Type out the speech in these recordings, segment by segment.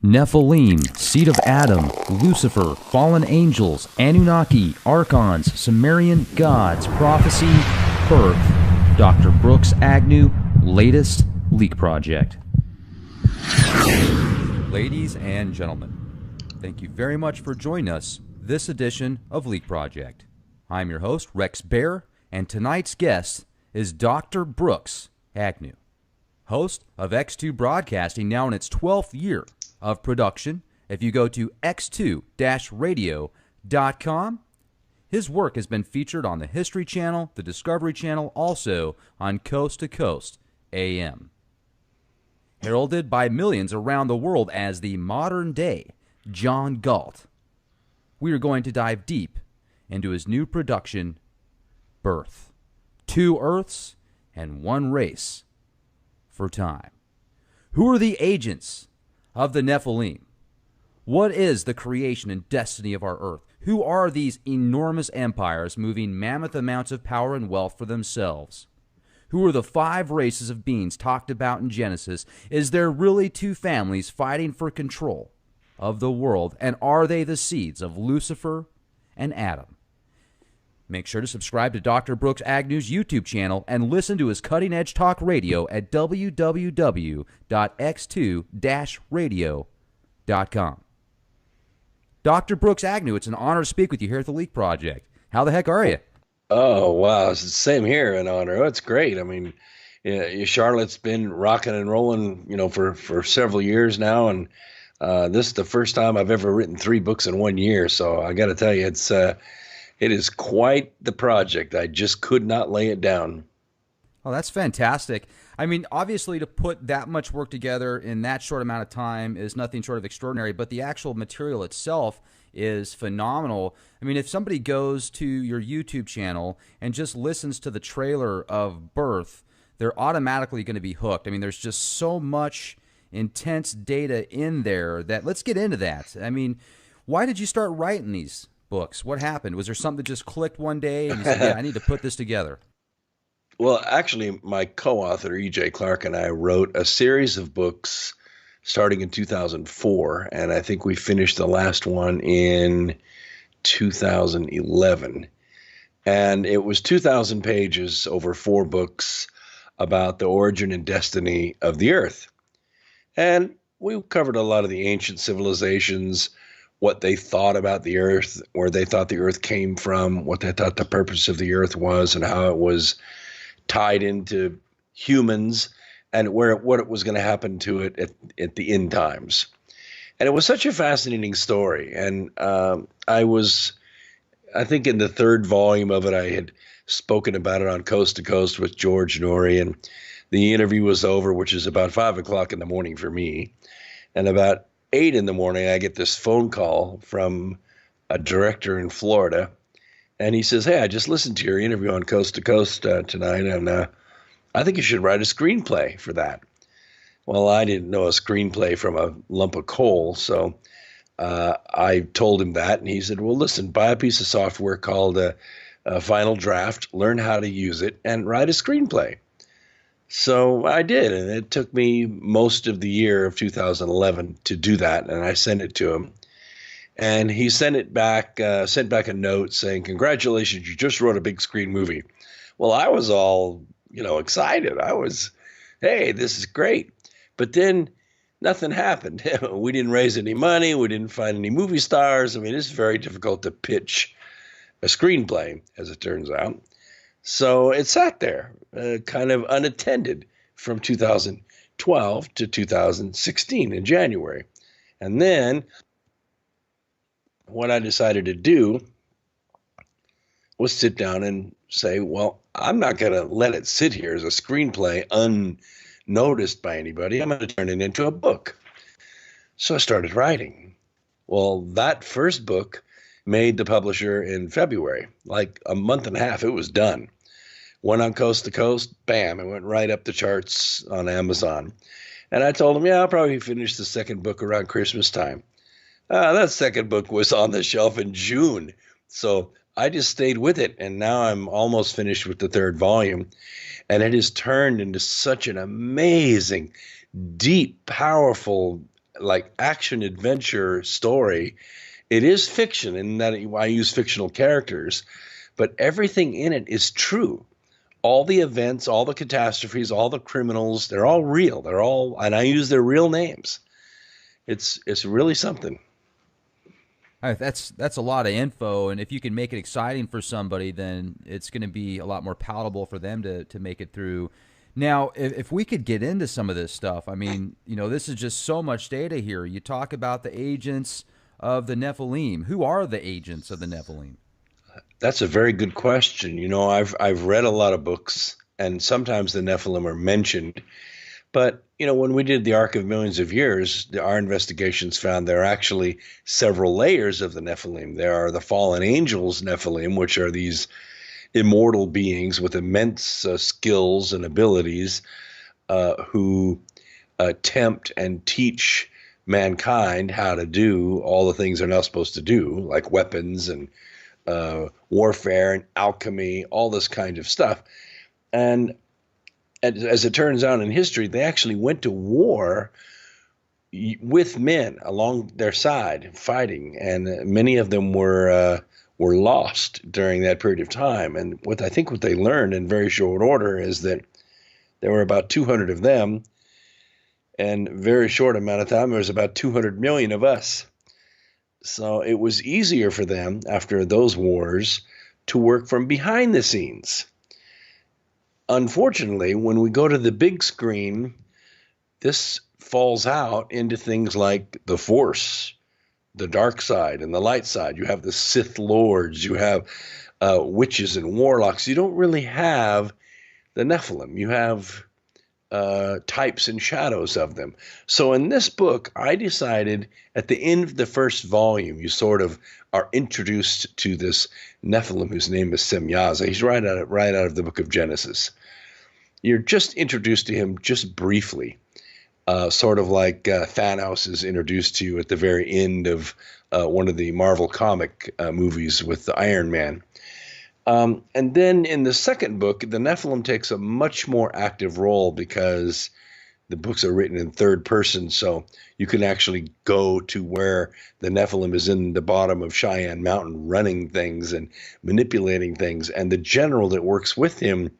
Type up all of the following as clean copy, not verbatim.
Nephilim, seed of Adam, Lucifer, fallen angels, Anunnaki, archons, Sumerian gods, prophecy, birth. Dr. Brooks Agnew, latest leak project. Ladies and gentlemen, thank you very much for joining us this edition of Leak Project. I'm your host, Rex Bear, and tonight's guest is Dr. Brooks Agnew, host of X2 Broadcasting, now in its 12th year of production. If you go to x2-radio.com, his work has been featured on the History Channel, the Discovery Channel, also on Coast to Coast AM. Heralded by millions around the world as the modern-day John Galt, we are going to dive deep into his new production, Birth. 2 Earths and 1 race for time. Who are the agents of the Nephilim? What is the creation and destiny of our Earth? Who are these enormous empires moving mammoth amounts of power and wealth for themselves? Who are the 5 races of beings talked about in Genesis? Is there really 2 families fighting for control of the world? And are they the seeds of Lucifer and Adam? Make sure to subscribe to Dr. Brooks Agnew's YouTube channel and listen to his cutting-edge talk radio at www.x2-radio.com. Dr. Brooks Agnew, it's an honor to speak with you here at the Leak Project. How the heck are you? Oh, wow. It's the same here, an honor. Oh, it's great. I mean, yeah, Charlotte's been rocking and rolling, for several years now. And this is the first time I've ever written 3 books in 1 year. So I got to tell you, it is quite the project. I just could not lay it down. Oh, that's fantastic. I mean, obviously, to put that much work together in that short amount of time is nothing short of extraordinary, but the actual material itself is phenomenal. I mean, if somebody goes to your YouTube channel and just listens to the trailer of Birth, they're automatically going to be hooked. I mean, there's just so much intense data in there that, let's get into that. I mean, why did you start writing these books? What happened? Was there something that just clicked one day and you said, yeah, I need to put this together? Well, actually, my co-author, E.J. Clark, and I wrote a series of books starting in 2004, and I think we finished the last one in 2011. And it was 2,000 pages over 4 books about the origin and destiny of the Earth. And we covered a lot of the ancient civilizations, what they thought about the Earth, where they thought the Earth came from, what they thought the purpose of the Earth was, and how it was tied into humans, and what it was going to happen to it at the end times. And it was such a fascinating story. And I think in the 3rd volume of it, I had spoken about it on Coast to Coast with George Norrie, and the interview was over, which is about 5 o'clock in the morning for me. And about 8 in the morning, I get this phone call from a director in Florida. And he says, hey, I just listened to your interview on Coast to Coast tonight, and I think you should write a screenplay for that. Well, I didn't know a screenplay from a lump of coal, so I told him that, and he said, well, listen, buy a piece of software called Final Draft, learn how to use it, and write a screenplay. So I did, and it took me most of the year of 2011 to do that, and I sent it to him. And he sent back a note saying, congratulations, you just wrote a big screen movie. Well, I was all, excited. I was, hey, this is great. But then nothing happened. We didn't raise any money. We didn't find any movie stars. I mean, it's very difficult to pitch a screenplay, as it turns out. So it sat there kind of unattended from 2012 to 2016 in January. And then what I decided to do was sit down and say, well, I'm not going to let it sit here as a screenplay unnoticed by anybody. I'm going to turn it into a book. So I started writing. Well, that first book made the publisher in February, like a month and a half. It was done. Went on Coast to Coast, bam, it went right up the charts on Amazon. And I told him, yeah, I'll probably finish the second book around Christmas time. That second book was on the shelf in June. So I just stayed with it. And now I'm almost finished with the 3rd volume. And it has turned into such an amazing, deep, powerful like action adventure story. It is fiction in that I use fictional characters, but everything in it is true. All the events, all the catastrophes, all the criminals, they're all real. They're all, and I use their real names. It's really something. That's a lot of info, and if you can make it exciting for somebody, then it's going to be a lot more palatable for them to make it through. Now, if we could get into some of this stuff, I mean, this is just so much data here. You talk about the agents of the Nephilim. Who are the agents of the Nephilim? That's a very good question. I've read a lot of books, and sometimes the Nephilim are mentioned. But when we did the Ark of Millions of Years, our investigations found there are actually several layers of the Nephilim. There are the fallen angels Nephilim, which are these immortal beings with immense skills and abilities who tempt and teach mankind how to do all the things they're not supposed to do, like weapons and warfare and alchemy, all this kind of stuff. And as it turns out in history, they actually went to war with men along their side fighting, and many of them were lost during that period of time. And what they learned in very short order is that there were about 200 of them, and very short amount of time there was about 200 million of us. So it was easier for them after those wars to work from behind the scenes. Unfortunately, when we go to the big screen, this falls out into things like the Force, the dark side, and the light side. You have the Sith Lords, you have witches and warlocks. You don't really have the Nephilim. You have types and shadows of them. So in this book, I decided at the end of the first volume, you sort of are introduced to this Nephilim whose name is Semyaza. He's right out of the book of Genesis. You're just introduced to him just briefly, sort of like Thanos is introduced to you at the very end of one of the Marvel comic movies with the Iron Man. And then in the second book, the Nephilim takes a much more active role because the books are written in third person, so you can actually go to where the Nephilim is in the bottom of Cheyenne Mountain running things and manipulating things. And the general that works with him,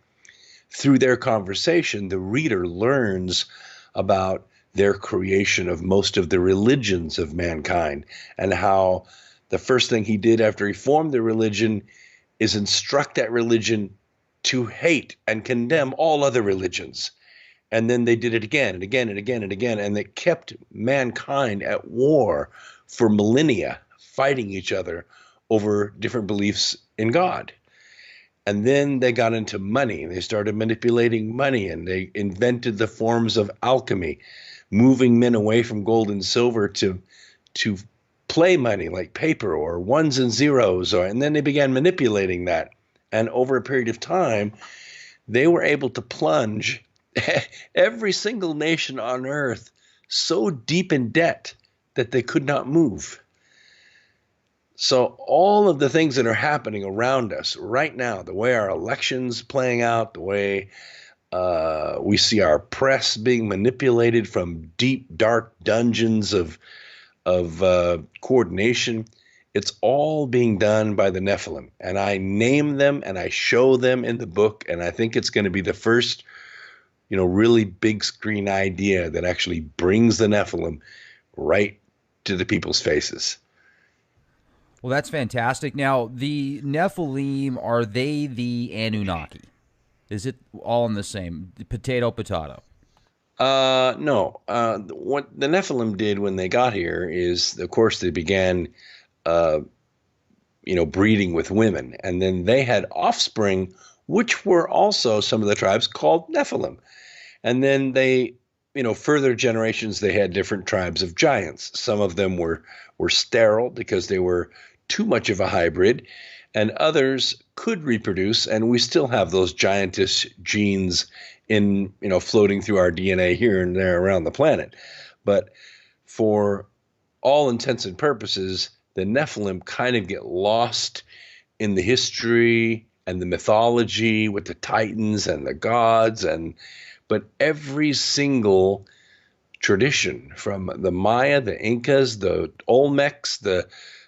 through their conversation, the reader learns about their creation of most of the religions of mankind and how the first thing he did after he formed the religion is instruct that religion to hate and condemn all other religions. And then they did it again and again and again and again. And they kept mankind at war for millennia, fighting each other over different beliefs in God. And then they got into money. They started manipulating money, and they invented the forms of alchemy, moving men away from gold and silver to play money like paper or ones and zeros. And then they began manipulating that. And over a period of time, they were able to plunge every single nation on earth so deep in debt that they could not move. So all of the things that are happening around us right now, the way our elections playing out, the way we see our press being manipulated from deep, dark dungeons of coordination, it's all being done by the Nephilim. And I name them and I show them in the book, and I think it's going to be the first really big screen idea that actually brings the Nephilim right to the people's faces. Well, that's fantastic. Now, the Nephilim, are they the Anunnaki? Is it all in the same? Potato, potato. No. What the Nephilim did when they got here is, of course, they began, breeding with women. And then they had offspring, which were also some of the tribes called Nephilim. And then they, further generations, they had different tribes of giants. Some of them were sterile because they were too much of a hybrid, and others could reproduce. And we still have those giantess genes in, floating through our DNA here and there around the planet. But for all intents and purposes, the Nephilim kind of get lost in the history and the mythology with the Titans and the gods, but every single tradition from the Maya, the Incas, the Olmecs,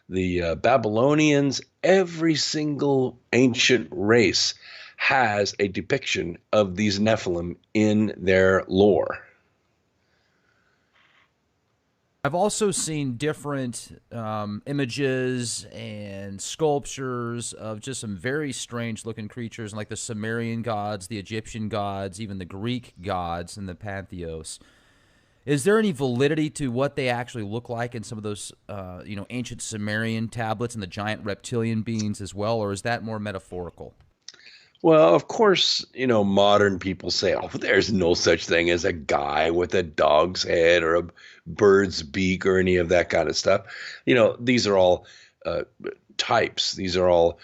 the Babylonians. Every single ancient race has a depiction of these Nephilim in their lore. I've also seen different images and sculptures of just some very strange looking creatures, like the Sumerian gods, the Egyptian gods, even the Greek gods in the pantheos. Is there any validity to what they actually look like in some of those, ancient Sumerian tablets and the giant reptilian beings as well, or is that more metaphorical? Well, of course, modern people say, oh, there's no such thing as a guy with a dog's head or a bird's beak or any of that kind of stuff. These are all types. These are all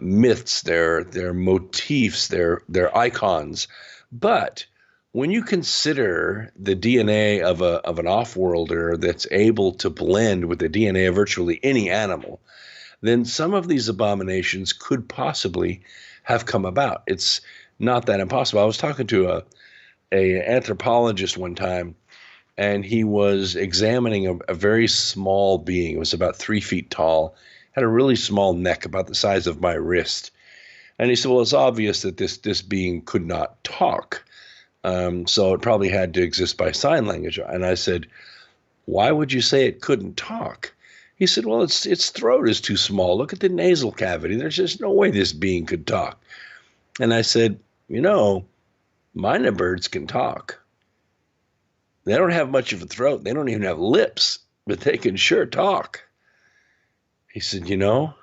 myths. They're motifs. They're icons. But when you consider the DNA of an off-worlder that's able to blend with the DNA of virtually any animal, then some of these abominations could possibly have come about. It's not that impossible. I was talking to a anthropologist one time, and he was examining a very small being. It was about 3 feet tall, had a really small neck, about the size of my wrist. And he said, well, it's obvious that this being could not talk. So it probably had to exist by sign language. And I said, why would you say it couldn't talk? He said, well, its throat is too small. Look at the nasal cavity. There's just no way this being could talk. And I said, mynah birds can talk. They don't have much of a throat. They don't even have lips, but they can sure talk. He said, you're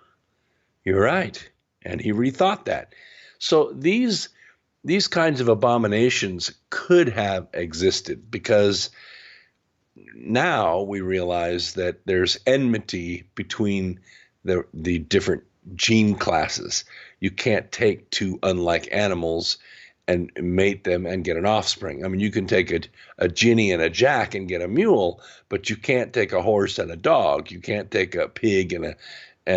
right. And he rethought that. So these kinds of abominations could have existed, because now we realize that there's enmity between the different gene classes. You can't take two unlike animals and mate them and get an offspring. I mean, you can take a Ginny and a Jack and get a mule, but you can't take a horse and a dog. You can't take a pig and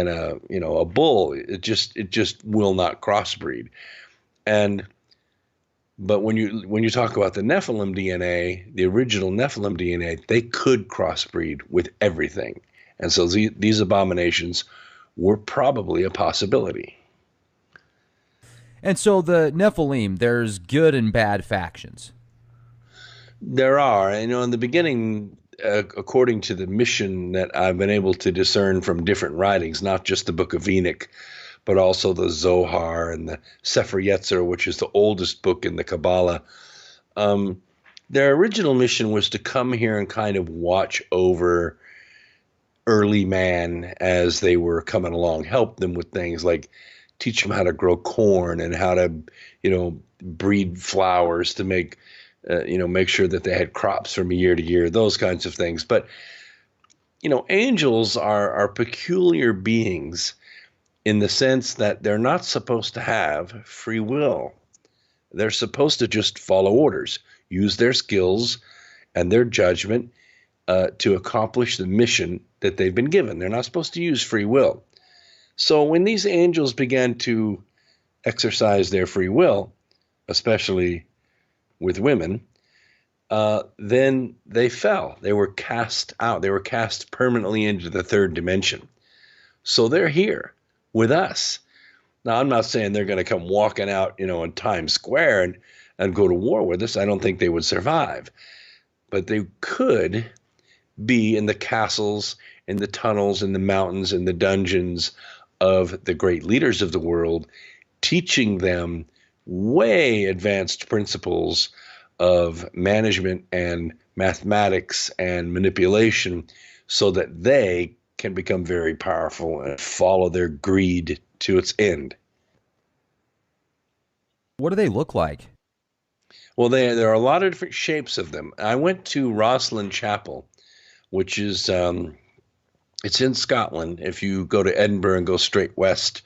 a bull. It just will not crossbreed. But when you talk about the Nephilim DNA, the original Nephilim DNA, they could crossbreed with everything. And so these abominations were probably a possibility. And so the Nephilim, there's good and bad factions. There are. In the beginning, according to the mission that I've been able to discern from different writings, not just the Book of Enoch, but also the Zohar and the Sefer Yetzirah, which is the oldest book in the Kabbalah. Their original mission was to come here and kind of watch over early man as they were coming along, help them with things like teach them how to grow corn and how to, breed flowers to make sure that they had crops from year to year, those kinds of things. But, angels are peculiar beings in the sense that they're not supposed to have free will. They're supposed to just follow orders, use their skills and their judgment to accomplish the mission that they've been given. They're not supposed to use free will. So when these angels began to exercise their free will, especially with women, then they fell. They were cast out. They were cast permanently into the third dimension. So they're here with us. Now, I'm not saying they're going to come walking out, in Times Square and go to war with us. I don't think they would survive. But they could be in the castles, in the tunnels, in the mountains, in the dungeons of the great leaders of the world, teaching them way advanced principles of management and mathematics and manipulation so that they can become very powerful and follow their greed to its end. What do they look like? Well, there are a lot of different shapes of them. I went to Rosslyn Chapel, which is it's in Scotland. If you go to Edinburgh and go straight west,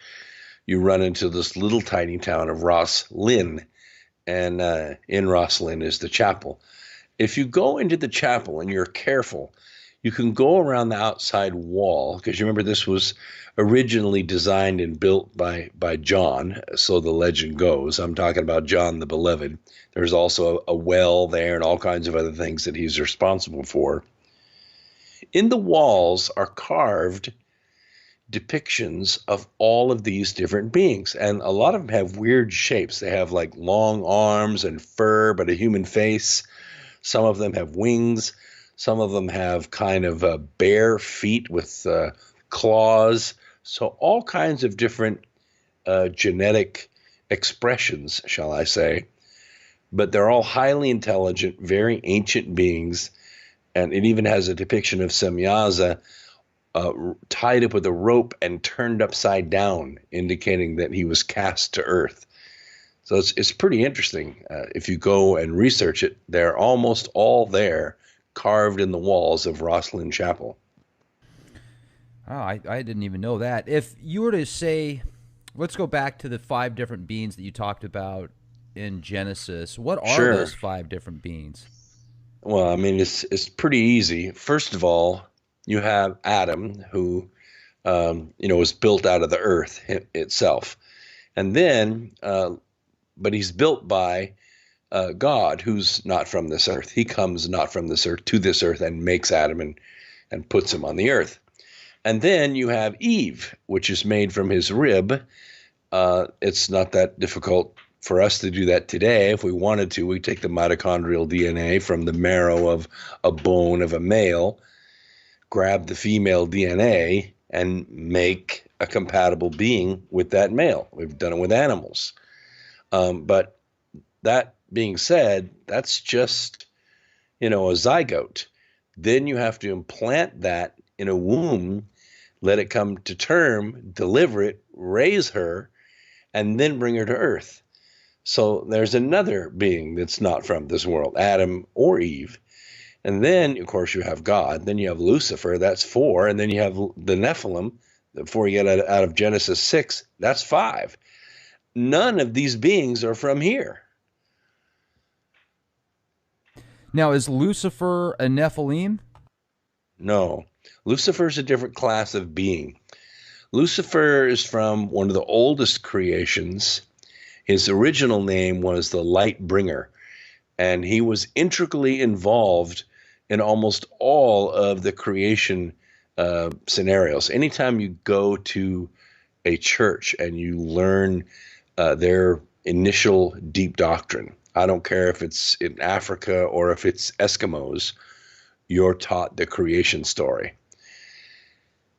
you run into this little tiny town of Rosslyn, and in Rosslyn is the chapel. If you go into the chapel and you're careful, You can go around the outside wall because you remember this was originally designed and built by John, so the legend goes. I'm talking about John the Beloved. There's also a well there and all kinds of other things that he's responsible for. In the walls are carved depictions of all of these different beings, and a lot of them have weird shapes. They have like long arms and fur, but a human face. Some of them have wings. Some of them have kind of bare feet with claws. So all kinds of different genetic expressions, shall I say. But they're all highly intelligent, very ancient beings. And it even has a depiction of Semyaza tied up with a rope and turned upside down, indicating that he was cast to earth. So it's pretty interesting. If you go and research it, they're almost all there, carved in the walls of Rosslyn Chapel. Oh, I didn't even know that. If you were to say, let's go back to the 5 different beings that you talked about in Genesis. What are Sure. those 5 different beings? Well, I mean, it's pretty easy. First of all, you have Adam, who was built out of the earth itself, and then, but he's built by God, who's not from this earth. He comes not from this earth to this earth and makes Adam and puts him on the earth. And then you have Eve, which is made from his rib. It's not that difficult for us to do that today. If we wanted to, we take the mitochondrial DNA from the marrow of a bone of a male, grab the female DNA, and make a compatible being with that male. We've done it with animals. But that being said, that's just, a zygote. Then you have to implant that in a womb, let it come to term, deliver it, raise her, and then bring her to earth. So there's another being that's not from this world, Adam or Eve. And then, of course, you have God. Then you have Lucifer, that's 4. And then you have the Nephilim, before you get out of Genesis 6, that's 5. None of these beings are from here. Now, is Lucifer a Nephilim? No. Lucifer's a different class of being. Lucifer is from one of the oldest creations. His original name was the Light Bringer, and he was intricately involved in almost all of the creation scenarios. Anytime you go to a church and you learn their initial deep doctrine, I don't care if it's in Africa or if it's Eskimos, you're taught the creation story.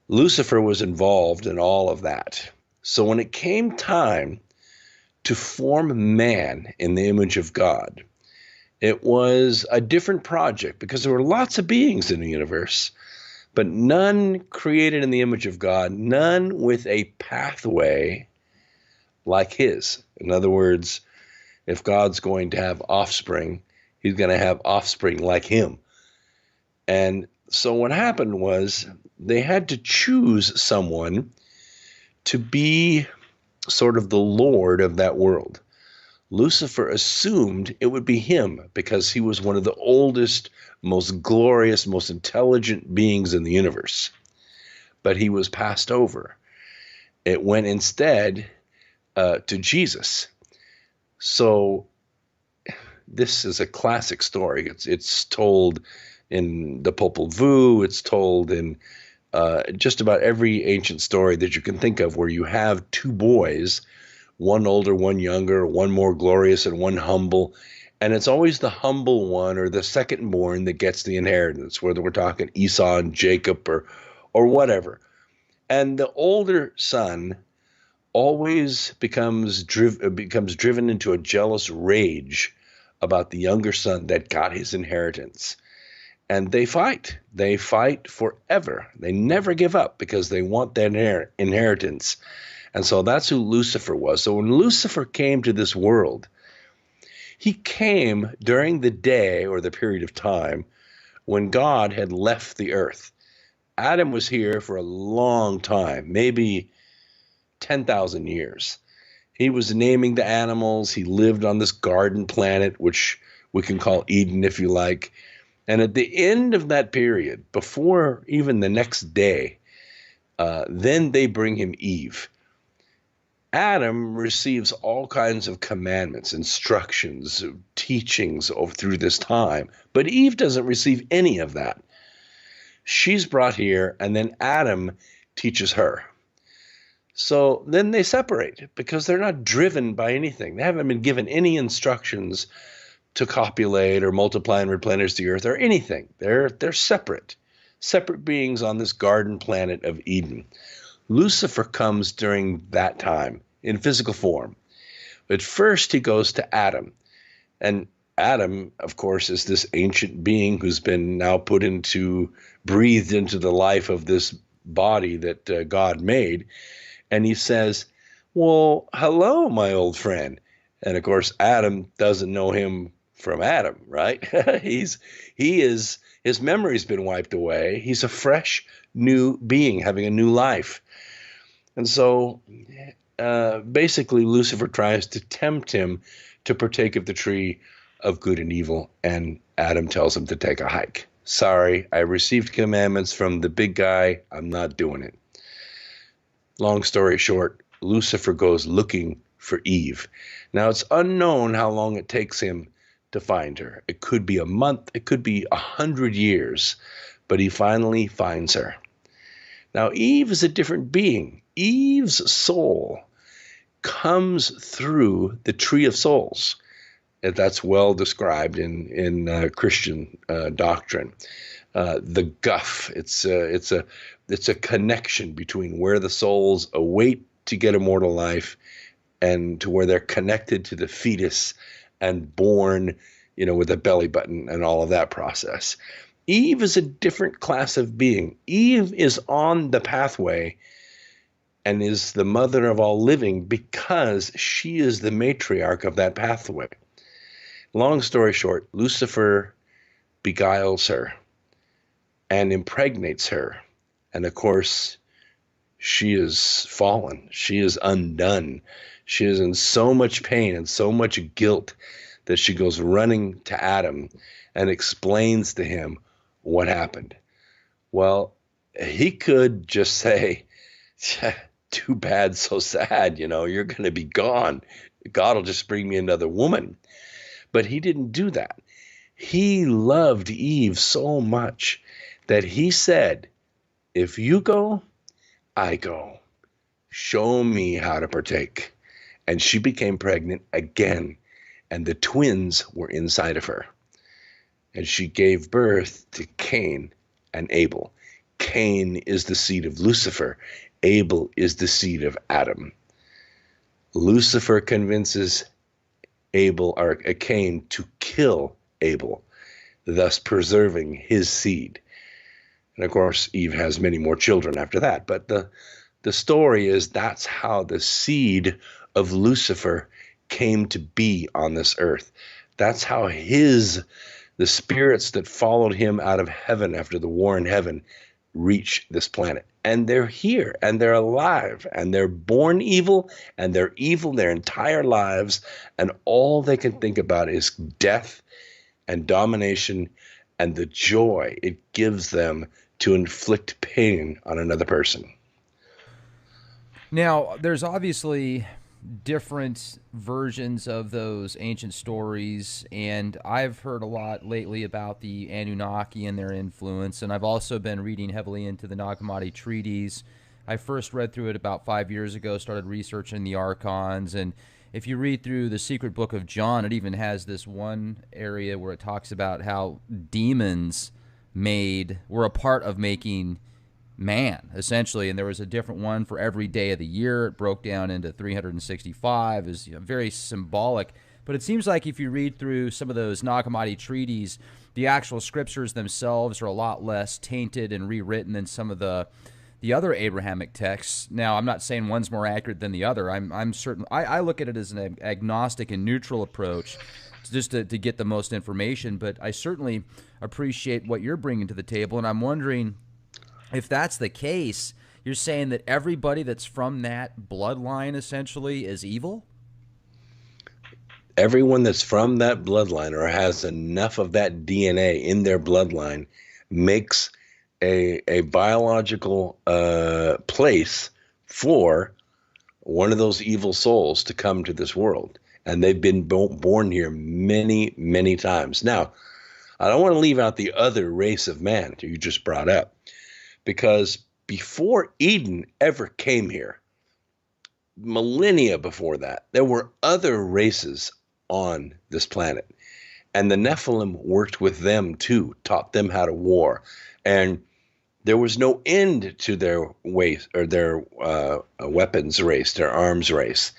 Lucifer was involved in all of that. So when it came time to form man in the image of God, it was a different project because there were lots of beings in the universe, but none created in the image of God, none with a pathway like his. In other words, if God's going to have offspring, he's going to have offspring like him. And so what happened was they had to choose someone to be sort of the Lord of that world. Lucifer assumed it would be him because he was one of the oldest, most glorious, most intelligent beings in the universe. But he was passed over. It went instead to Jesus. So this is a classic story. It's told in the Popol Vuh. It's told in just about every ancient story that you can think of where you have 2 boys, one older, one younger, one more glorious and one humble. And it's always the humble one or the second born that gets the inheritance, whether we're talking Esau and Jacob or whatever. And the older son always becomes driven into a jealous rage about the younger son that got his inheritance. And they fight. They fight forever. They never give up because they want that inheritance. And so that's who Lucifer was. So when Lucifer came to this world, he came during the day or the period of time when God had left the earth. Adam was here for a long time, maybe 10,000 years. He was naming the animals. He lived on this garden planet, which we can call Eden if you like. And at the end of that period, before even the next day, then they bring him Eve. Adam receives all kinds of commandments, instructions, teachings through this time, but Eve doesn't receive any of that. She's brought here, and then Adam teaches her. So then they separate because they're not driven by anything. They haven't been given any instructions to copulate or multiply and replenish the earth or anything. They're separate beings on this garden planet of Eden. Lucifer comes during that time in physical form. But first he goes to Adam. And Adam, of course, is this ancient being who's been now breathed into the life of this body that God made. And he says, well, hello, my old friend. And of course, Adam doesn't know him from Adam, right? His memory's been wiped away. He's a fresh, new being having a new life. And so basically, Lucifer tries to tempt him to partake of the tree of good and evil, and Adam tells him to take a hike. Sorry, I received commandments from the big guy. I'm not doing it. Long story short, Lucifer goes looking for Eve. Now, it's unknown how long it takes him to find her. It could be a month, it could be 100 years, but he finally finds her. Now, Eve is a different being. Eve's soul comes through the tree of souls. That's well described in Christian doctrine. The guff. It's a connection between where the souls await to get immortal life and to where they're connected to the fetus and born, with a belly button and all of that process. Eve is a different class of being. Eve is on the pathway and is the mother of all living because she is the matriarch of that pathway. Long story short, Lucifer beguiles her and impregnates her. And of course, she is fallen. She is undone. She is in so much pain and so much guilt that she goes running to Adam and explains to him what happened. Well, he could just say, too bad, so sad, you're going to be gone. God will just bring me another woman. But he didn't do that. He loved Eve so much that he said, if you go, I go. Show me how to partake. And she became pregnant again, and the twins were inside of her. And she gave birth to Cain and Abel. Cain is the seed of Lucifer. Abel is the seed of Adam. Lucifer convinces Cain to kill Abel, thus preserving his seed. And of course, Eve has many more children after that. But the story is that's how the seed of Lucifer came to be on this earth. That's how the spirits that followed him out of heaven after the war in heaven reach this planet. And they're here, and they're alive, and they're born evil, and they're evil their entire lives, and all they can think about is death and domination and the joy it gives them to inflict pain on another person. Now, there's obviously different versions of those ancient stories, and I've heard a lot lately about the Anunnaki and their influence, and I've also been reading heavily into the Nag Hammadi treaties. I first read through it about 5 years ago, started researching the archons, and if you read through the secret book of John, it even has this one area where it talks about how demons were a part of making man, essentially, and there was a different one for every day of the year. It broke down into 365. Is very symbolic, but it seems like if you read through some of those Nag Hammadi treaties, the actual scriptures themselves are a lot less tainted and rewritten than some of the other Abrahamic texts. Now, I'm not saying one's more accurate than the other. I'm certain. I look at it as an agnostic and neutral approach, just to get the most information. But I certainly appreciate what you're bringing to the table, and I'm wondering, if that's the case, you're saying that everybody that's from that bloodline essentially is evil? Everyone that's from that bloodline or has enough of that DNA in their bloodline makes a biological place for one of those evil souls to come to this world. And they've been born here many, many times. Now, I don't want to leave out the other race of man you just brought up, because before Eden ever came here, millennia before that, there were other races on this planet. And the Nephilim worked with them too, taught them how to war. And there was no end to their waste or their weapons race, their arms race.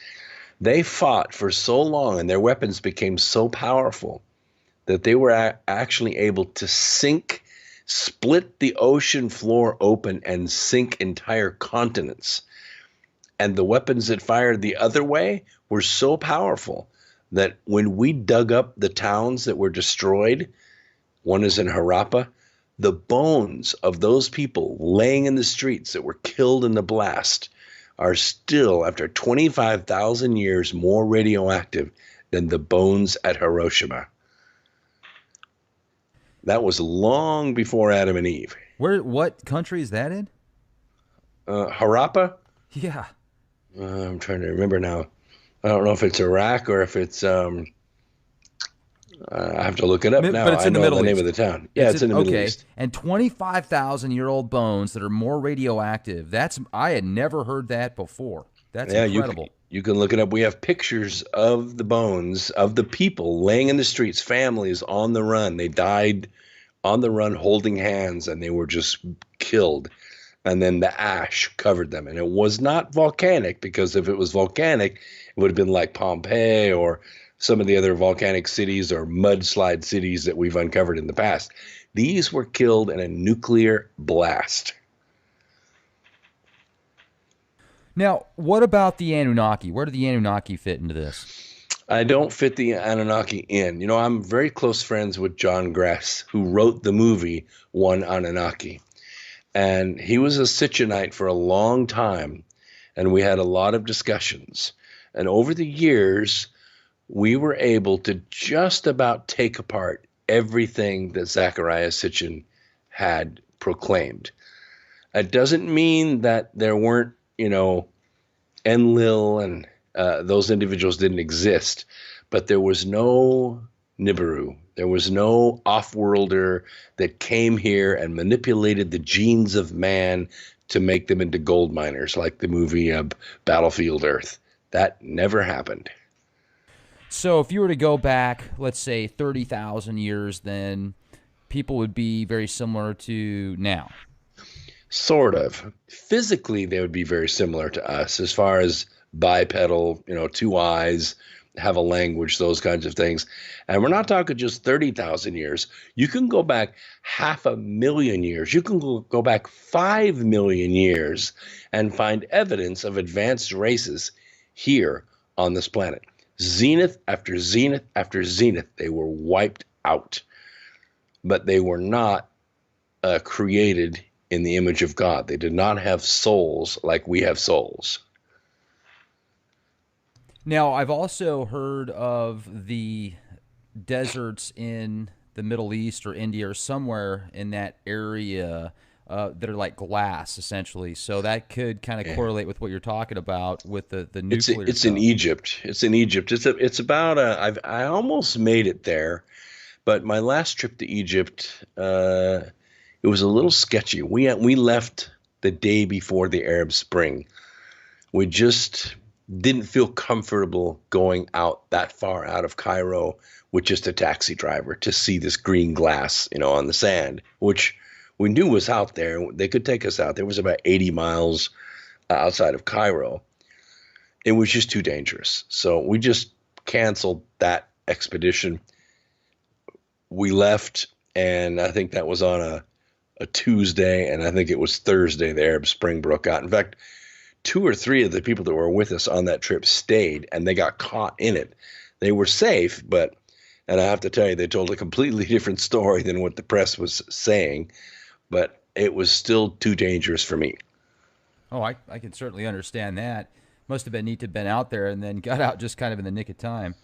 They fought for so long, and their weapons became so powerful that they were actually able to split the ocean floor open and sink entire continents. And the weapons that fired the other way were so powerful that when we dug up the towns that were destroyed, one is in Harappa, the bones of those people laying in the streets that were killed in the blast are still, after 25,000 years, more radioactive than the bones at Hiroshima. That was long before Adam and Eve. What country is that in? Harappa? Yeah. I'm trying to remember now. I don't know if it's Iraq or if it's I have to look it up now. But it's in the Middle name East. of the town. Yeah, it's in the Middle East. And 25,000-year-old bones that are more radioactive. I had never heard that before. That's incredible. You can look it up. We have pictures of the bones of the people laying in the streets, families on the run. They died on the run holding hands, and they were just killed. And then the ash covered them. And it was not volcanic, because if it was volcanic, it would have been like Pompeii or some of the other volcanic cities or mudslide cities that we've uncovered in the past. These were killed in a nuclear blast. Now, what about the Anunnaki? Where do the Anunnaki fit into this? I don't fit the Anunnaki in. You know, I'm very close friends with John Gress, who wrote the movie One Anunnaki. And he was a Sitchinite for a long time, and we had a lot of discussions. And over the years, we were able to just about take apart everything that Zecharia Sitchin had proclaimed. It doesn't mean that there weren't, Enlil and those individuals didn't exist, but there was no Nibiru. There was no off-worlder that came here and manipulated the genes of man to make them into gold miners, like the movie Battlefield Earth. That never happened. So if you were to go back, let's say 30,000 years, then people would be very similar to now. Sort of. Physically, they would be very similar to us as far as bipedal, two eyes, have a language, those kinds of things. And we're not talking just 30,000 years. You can go back 500,000 years. You can go back 5 million years and find evidence of advanced races here on this planet. Zenith after zenith after zenith, they were wiped out. But they were not created in the image of God. They did not have souls like we have souls. Now, I've also heard of the deserts in the Middle East or India or somewhere in that area that are like glass, essentially. So that could kind of correlate with what you're talking about with the nuclear It's stuff. in Egypt. It's in Egypt. It's about I almost made it there, but my last trip to Egypt, it was a little sketchy. We left the day before the Arab Spring. We just didn't feel comfortable going out that far out of Cairo with just a taxi driver to see this green glass, on the sand, which we knew was out there. They could take us out. There was about 80 miles outside of Cairo. It was just too dangerous. So we just canceled that expedition. We left, and I think that was on a Tuesday, and I think it was Thursday the Arab Spring broke out. In fact, 2 or 3 of the people that were with us on that trip stayed, and they got caught in it. They were safe, and I have to tell you, they told a completely different story than what the press was saying, but it was still too dangerous for me. Oh, I can certainly understand that. Must have been neat to have been out there and then got out just kind of in the nick of time.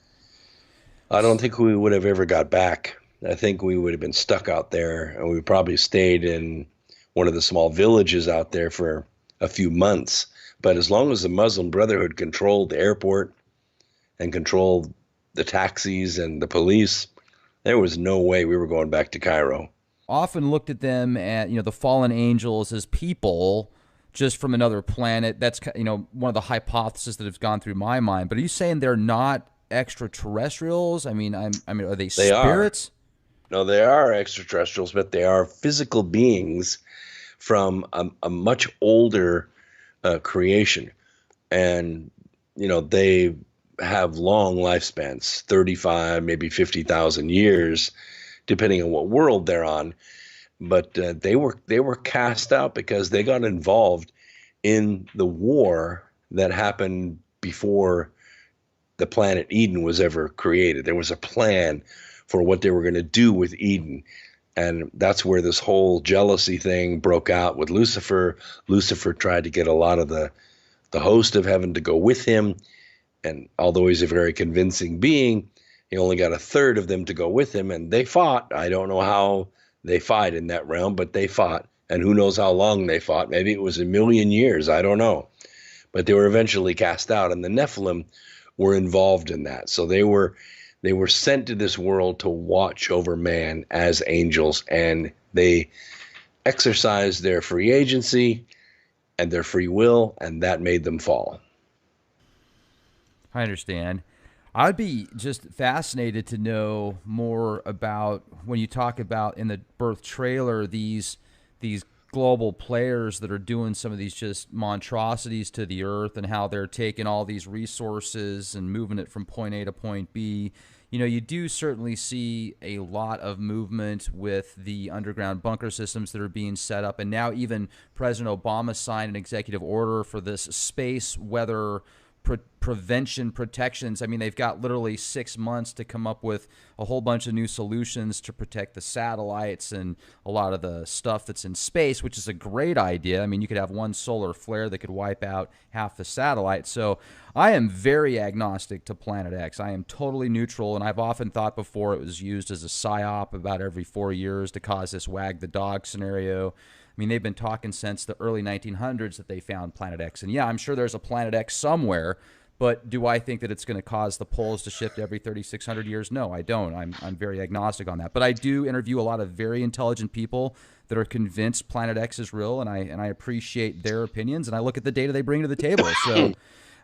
I don't think we would have ever got back. I think we would have been stuck out there, and we probably stayed in one of the small villages out there for a few months. But as long as the Muslim Brotherhood controlled the airport and controlled the taxis and the police, there was no way we were going back to Cairo. Often looked at them and the fallen angels as people just from another planet. That's one of the hypotheses that has gone through my mind. But are you saying they're not extraterrestrials? I mean, are they They are. spirits? No, they are extraterrestrials, but they are physical beings from a much older creation. And, they have long lifespans, 35, maybe 50,000 years, depending on what world they're on. But they were cast out because they got involved in the war that happened before the planet Eden was ever created. There was a plan for what they were going to do with Eden. And that's where this whole jealousy thing broke out with Lucifer. Lucifer tried to get a lot of the host of heaven to go with him. And although he's a very convincing being, he only got a third of them to go with him. And they fought. I don't know how they fought in that realm, but they fought. And who knows how long they fought. Maybe it was a million years. I don't know. But they were eventually cast out. And the Nephilim were involved in that. So they were sent to this world to watch over man as angels, and they exercised their free agency and their free will, and that made them fall. I understand. I'd be just fascinated to know more about when you talk about in the birth trailer these global players that are doing some of these just monstrosities to the earth and how they're taking all these resources and moving it from point A to point B. You do certainly see a lot of movement with the underground bunker systems that are being set up. And now even President Obama signed an executive order for this space weather prevention protections. I mean, they've got literally 6 months to come up with a whole bunch of new solutions to protect the satellites and a lot of the stuff that's in space, which is a great idea. I mean, you could have one solar flare that could wipe out half the satellite. So I am very agnostic to Planet X. I am totally neutral, and I've often thought before it was used as a psyop about every 4 years to cause this wag the dog scenario. I mean, they've been talking since the early 1900s that they found Planet X. And yeah, I'm sure there's a Planet X somewhere, but do I think that it's going to cause the poles to shift every 3,600 years? No, I don't. I'm very agnostic on that. But I do interview a lot of very intelligent people that are convinced Planet X is real, and I appreciate their opinions, and I look at the data they bring to the table. So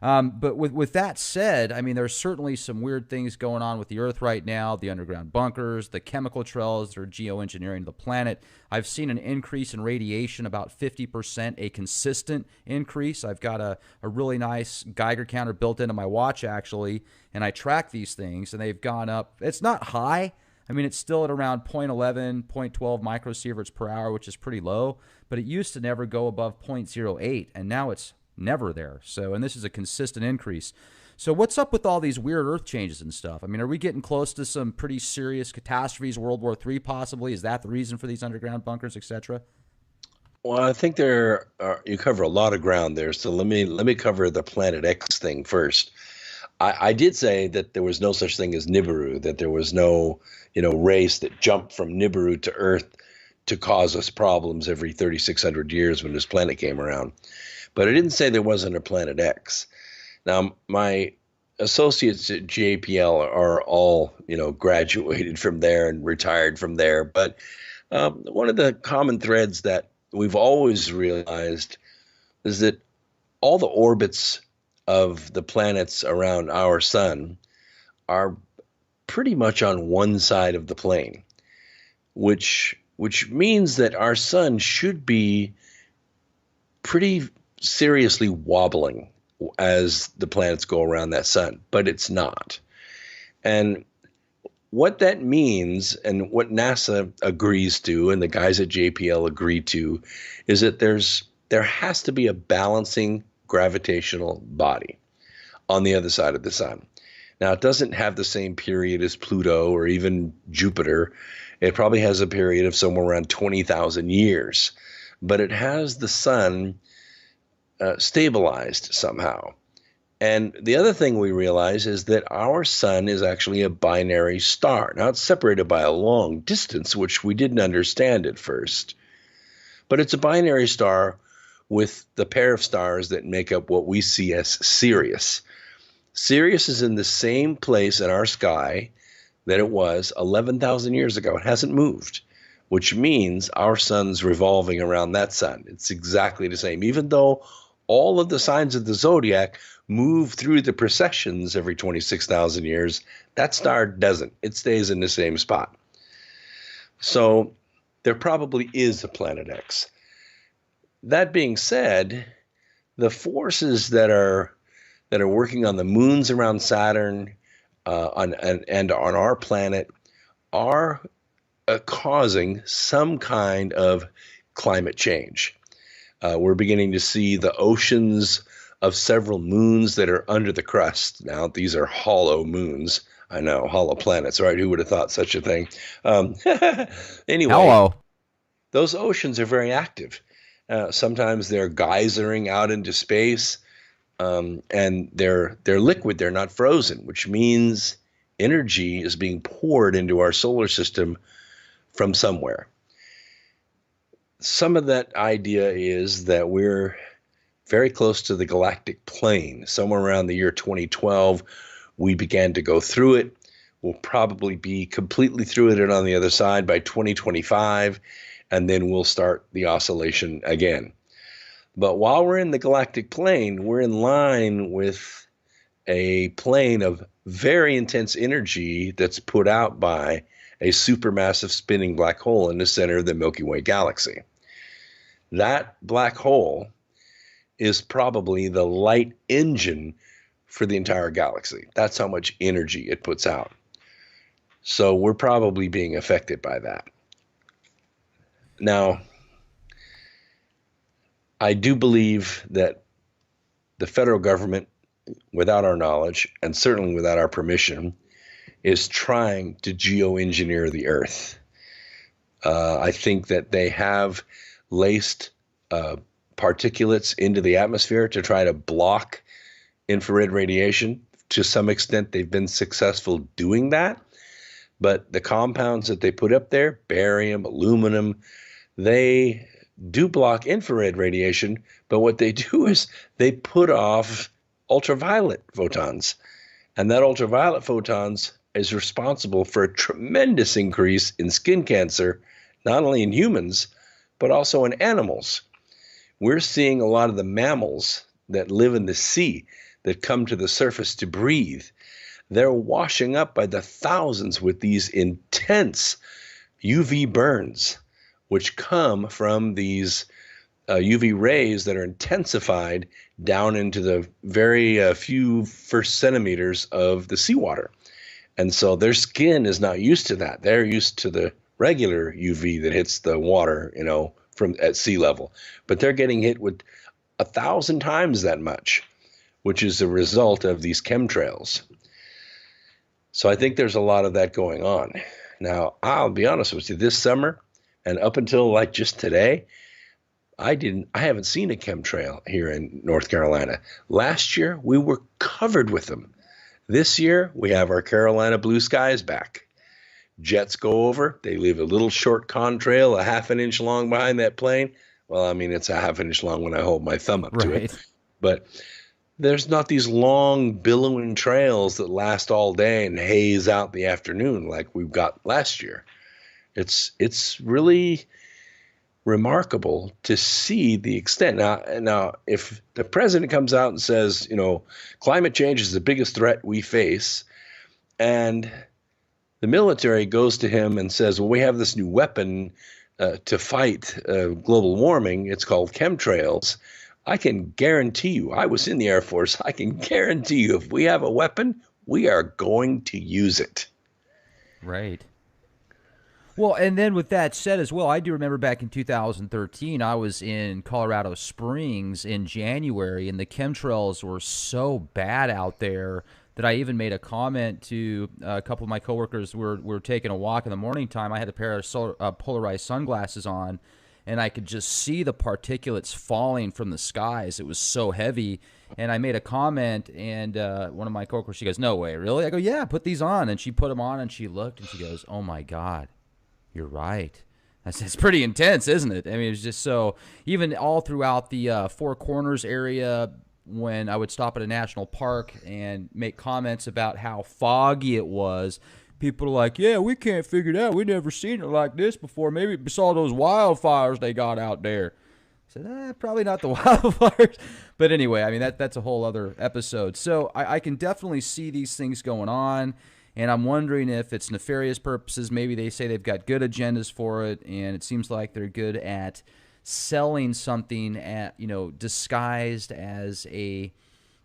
but with that said, I mean, there's certainly some weird things going on with the Earth right now, the underground bunkers, the chemical trails that are geoengineering the planet. I've seen an increase in radiation, about 50%, a consistent increase. I've got a really nice Geiger counter built into my watch, actually, and I track these things, and they've gone up. It's not high. I mean, it's still at around 0.11, 0.12 microsieverts per hour, which is pretty low, but it used to never go above 0.08, and now it's never there. So, and this is a consistent increase. So what's up with all these weird earth changes and stuff? I mean, are we getting close to some pretty serious catastrophes, World War III possibly? Is that the reason for these underground bunkers, etc.? Well, I think you cover a lot of ground there. So let me cover the Planet X thing first. I did say that there was no such thing as Nibiru, that there was no, race that jumped from Nibiru to Earth to cause us problems every 3,600 years when this planet came around. But I didn't say there wasn't a Planet X. Now, my associates at JPL are all, graduated from there and retired from there. But one of the common threads that we've always realized is that all the orbits of the planets around our sun are pretty much on one side of the plane, which means that our sun should be pretty seriously wobbling as the planets go around that sun, but it's not. And what that means, and what NASA agrees to, and the guys at JPL agree to, is that there has to be a balancing gravitational body on the other side of the sun. Now, it doesn't have the same period as Pluto or even Jupiter. It probably has a period of somewhere around 20,000 years, but it has the sun stabilized somehow. And the other thing we realize is that our sun is actually a binary star. Now, it's separated by a long distance, which we didn't understand at first, but it's a binary star with the pair of stars that make up what we see as Sirius. Sirius is in the same place in our sky that it was 11,000 years ago. It hasn't moved, which means our sun's revolving around that sun. It's exactly the same, even though all of the signs of the zodiac move through the precessions every 26,000 years. That star doesn't. It stays in the same spot. So there probably is a Planet X. That being said, the forces that are working on the moons around Saturn and on our planet are causing some kind of climate change. We're beginning to see the oceans of several moons that are under the crust. Now, these are hollow moons. I know, hollow planets, right? Who would have thought such a thing? Anyway, Hello. those oceans are very active. Sometimes they're geysering out into space, and they're liquid. They're not frozen, which means energy is being poured into our solar system from somewhere. Some of that idea is that we're very close to the galactic plane. Somewhere around the year 2012, we began to go through it. We'll probably be completely through it and on the other side by 2025, and then we'll start the oscillation again. But while we're in the galactic plane, we're in line with a plane of very intense energy that's put out by a supermassive spinning black hole in the center of the Milky Way galaxy. That black hole is probably the light engine for the entire galaxy. That's how much energy it puts out. So we're probably being affected by that. Now, I do believe that the federal government, without our knowledge, and certainly without our permission, is trying to geoengineer the Earth. I think that they have laced particulates into the atmosphere to try to block infrared radiation. To some extent, they've been successful doing that. But the compounds that they put up there, barium, aluminum, they do block infrared radiation, but what they do is they put off ultraviolet photons. And that ultraviolet photons is responsible for a tremendous increase in skin cancer, not only in humans, but also in animals. We're seeing a lot of the mammals that live in the sea that come to the surface to breathe. They're washing up by the thousands with these intense UV burns, which come from these UV rays that are intensified down into the very few first centimeters of the seawater. And so their skin is not used to that. They're used to the regular UV that hits the water, from at sea level. But they're getting hit with 1,000 times that much, which is a result of these chemtrails. So I think there's a lot of that going on. Now, I'll be honest with you, this summer and up until like just today, I haven't seen a chemtrail here in North Carolina. Last year, we were covered with them. This year, we have our Carolina blue skies back. Jets go over, they leave a little short contrail, a half an inch long behind that plane. Well, I mean, it's a half an inch long when I hold my thumb up to it. But there's not these long billowing trails that last all day and haze out the afternoon like we've got last year. It's really remarkable to see the extent. Now, if the president comes out and says, climate change is the biggest threat we face, and the military goes to him and says, well, we have this new weapon to fight global warming. It's called chemtrails. I can guarantee you, I was in the Air Force, I can guarantee you if we have a weapon, we are going to use it. Right. Well, and then with that said as well, I do remember back in 2013, I was in Colorado Springs in January, and the chemtrails were so bad out there that I even made a comment to a couple of my coworkers. We were taking a walk in the morning time. I had a pair of polarized sunglasses on, and I could just see the particulates falling from the skies. It was so heavy. And I made a comment, and one of my coworkers, she goes, "No way, really?" I go, "Yeah, put these on." And she put them on, and she looked, and she goes, "Oh my God, you're right." I said, "It's pretty intense, isn't it?" I mean, it's just so, even all throughout the Four Corners area, when I would stop at a national park and make comments about how foggy it was, people are like, "Yeah, we can't figure it out. We never seen it like this before. Maybe we saw those wildfires they got out there." I said, probably not the wildfires. But anyway, I mean, that's a whole other episode. So I can definitely see these things going on, and I'm wondering if it's nefarious purposes. Maybe they say they've got good agendas for it, and it seems like they're good at selling something disguised as a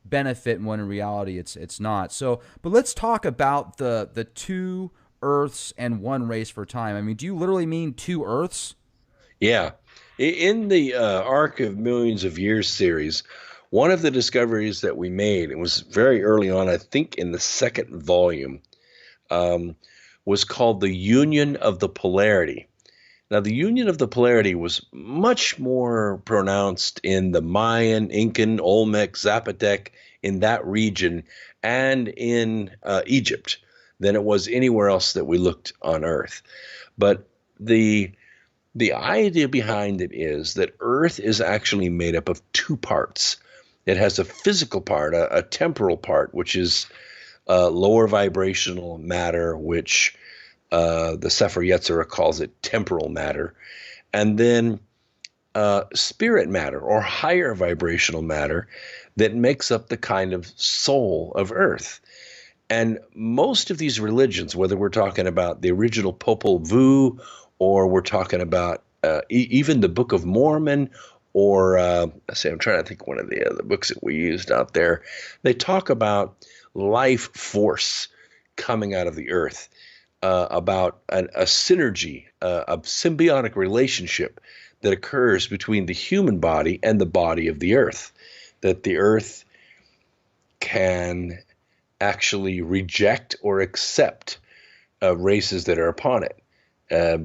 benefit, when in reality it's not. So, but let's talk about the two Earths and one race for time. I mean, do you literally mean two Earths? Yeah. In the Arc of Millions of Years series, one of the discoveries that we made, it was very early on, I think in the second volume, um, was called the Union of the Polarity. Now, the Union of the Polarity was much more pronounced in the Mayan, Incan, Olmec, Zapotec, in that region, and in Egypt than it was anywhere else that we looked on Earth. But the idea behind it is that Earth is actually made up of two parts. It has a physical part, a temporal part, which is lower vibrational matter, which the Sefer Yetzirah calls it temporal matter, and then spirit matter, or higher vibrational matter, that makes up the kind of soul of Earth. And most of these religions, whether we're talking about the original Popol Vuh, or we're talking about even the Book of Mormon, or let's see, I'm trying to think one of the books that we used out there, they talk about life force coming out of the earth, about a synergy, a symbiotic relationship that occurs between the human body and the body of the earth, that the earth can actually reject or accept races that are upon it,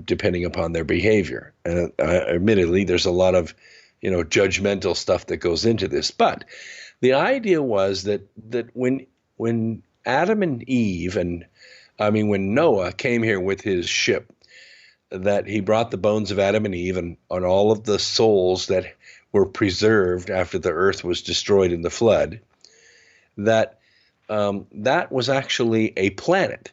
depending upon their behavior. And admittedly, there's a lot of judgmental stuff that goes into this, but the idea was that when Adam and Eve, and I mean when Noah came here with his ship, that he brought the bones of Adam and Eve and on all of the souls that were preserved after the earth was destroyed in the flood, that that was actually a planet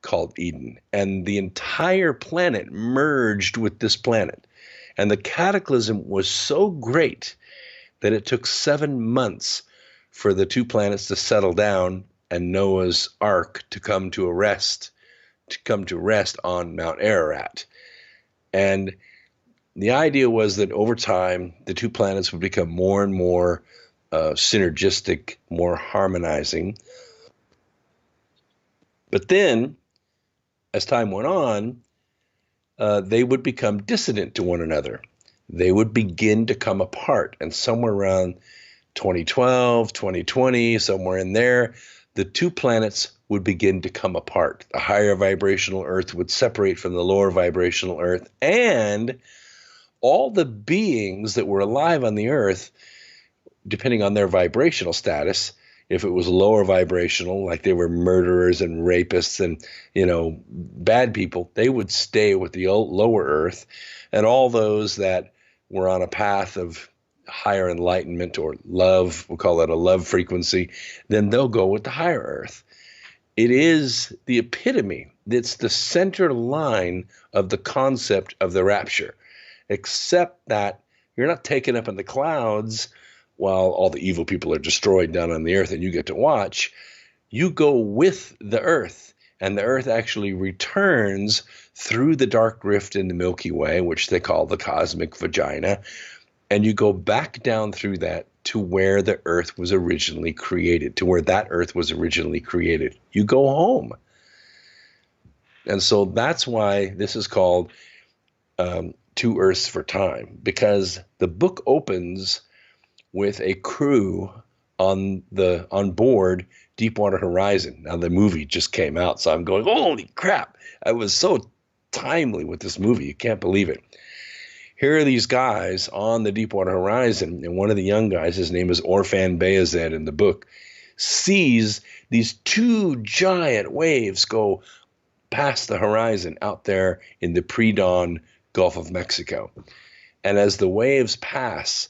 called Eden, and the entire planet merged with this planet. And the cataclysm was so great that it took 7 months for the two planets to settle down and Noah's Ark to come to rest on Mount Ararat. And the idea was that over time, the two planets would become more and more synergistic, more harmonizing. But then, as time went on, they would become dissonant to one another. They would begin to come apart. And somewhere around 2012, 2020, somewhere in there, the two planets would begin to come apart. The higher vibrational Earth would separate from the lower vibrational Earth, and all the beings that were alive on the Earth, depending on their vibrational status, if it was lower vibrational, like they were murderers and rapists and, bad people, they would stay with the lower Earth. And all those that were on a path of higher enlightenment or love, we'll call that a love frequency, then they'll go with the higher Earth. It is the epitome. It's the center line of the concept of the rapture, except that you're not taken up in the clouds while all the evil people are destroyed down on the earth and you get to watch. You go with the earth, and the earth actually returns through the dark rift in the Milky Way, which they call the cosmic vagina, and you go back down through that to where the earth was originally created, to where that earth was originally created. You go home. And so that's why this is called Two Earths for Time, because the book opens with a crew on board Deepwater Horizon. Now the movie just came out, so I'm going, holy crap! I was so timely with this movie. You can't believe it. Here are these guys on the Deepwater Horizon, and one of the young guys, his name is Orfan Bayazed in the book, sees these two giant waves go past the horizon out there in the pre-dawn Gulf of Mexico. And as the waves pass,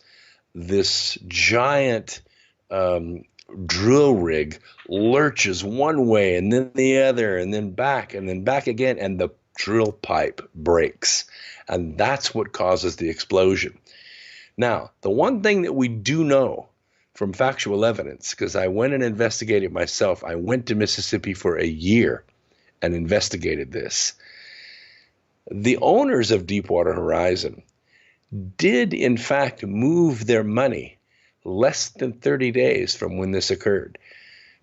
this giant drill rig lurches one way and then the other and then back again, and the drill pipe breaks. And that's what causes the explosion. Now, the one thing that we do know from factual evidence, because I went and investigated myself, I went to Mississippi for a year and investigated this. The owners of Deepwater Horizon did, in fact, move their money less than 30 days from when this occurred.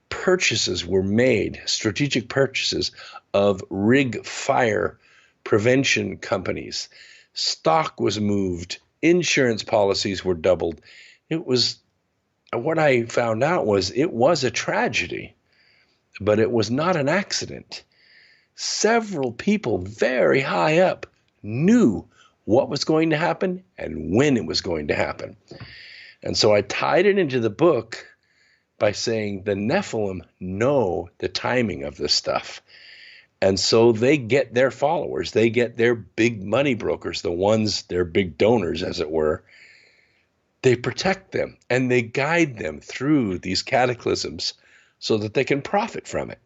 Purchases were made, strategic purchases of rig fire prevention companies. Stock was moved. Insurance policies were doubled. It was, what I found out was it was a tragedy, but it was not an accident. Several people very high up knew what was going to happen and when it was going to happen. And so I tied it into the book by saying the Nephilim know the timing of this stuff. And so they get their followers, they get their big money brokers, the ones, their big donors, as it were. They protect them and they guide them through these cataclysms so that they can profit from it.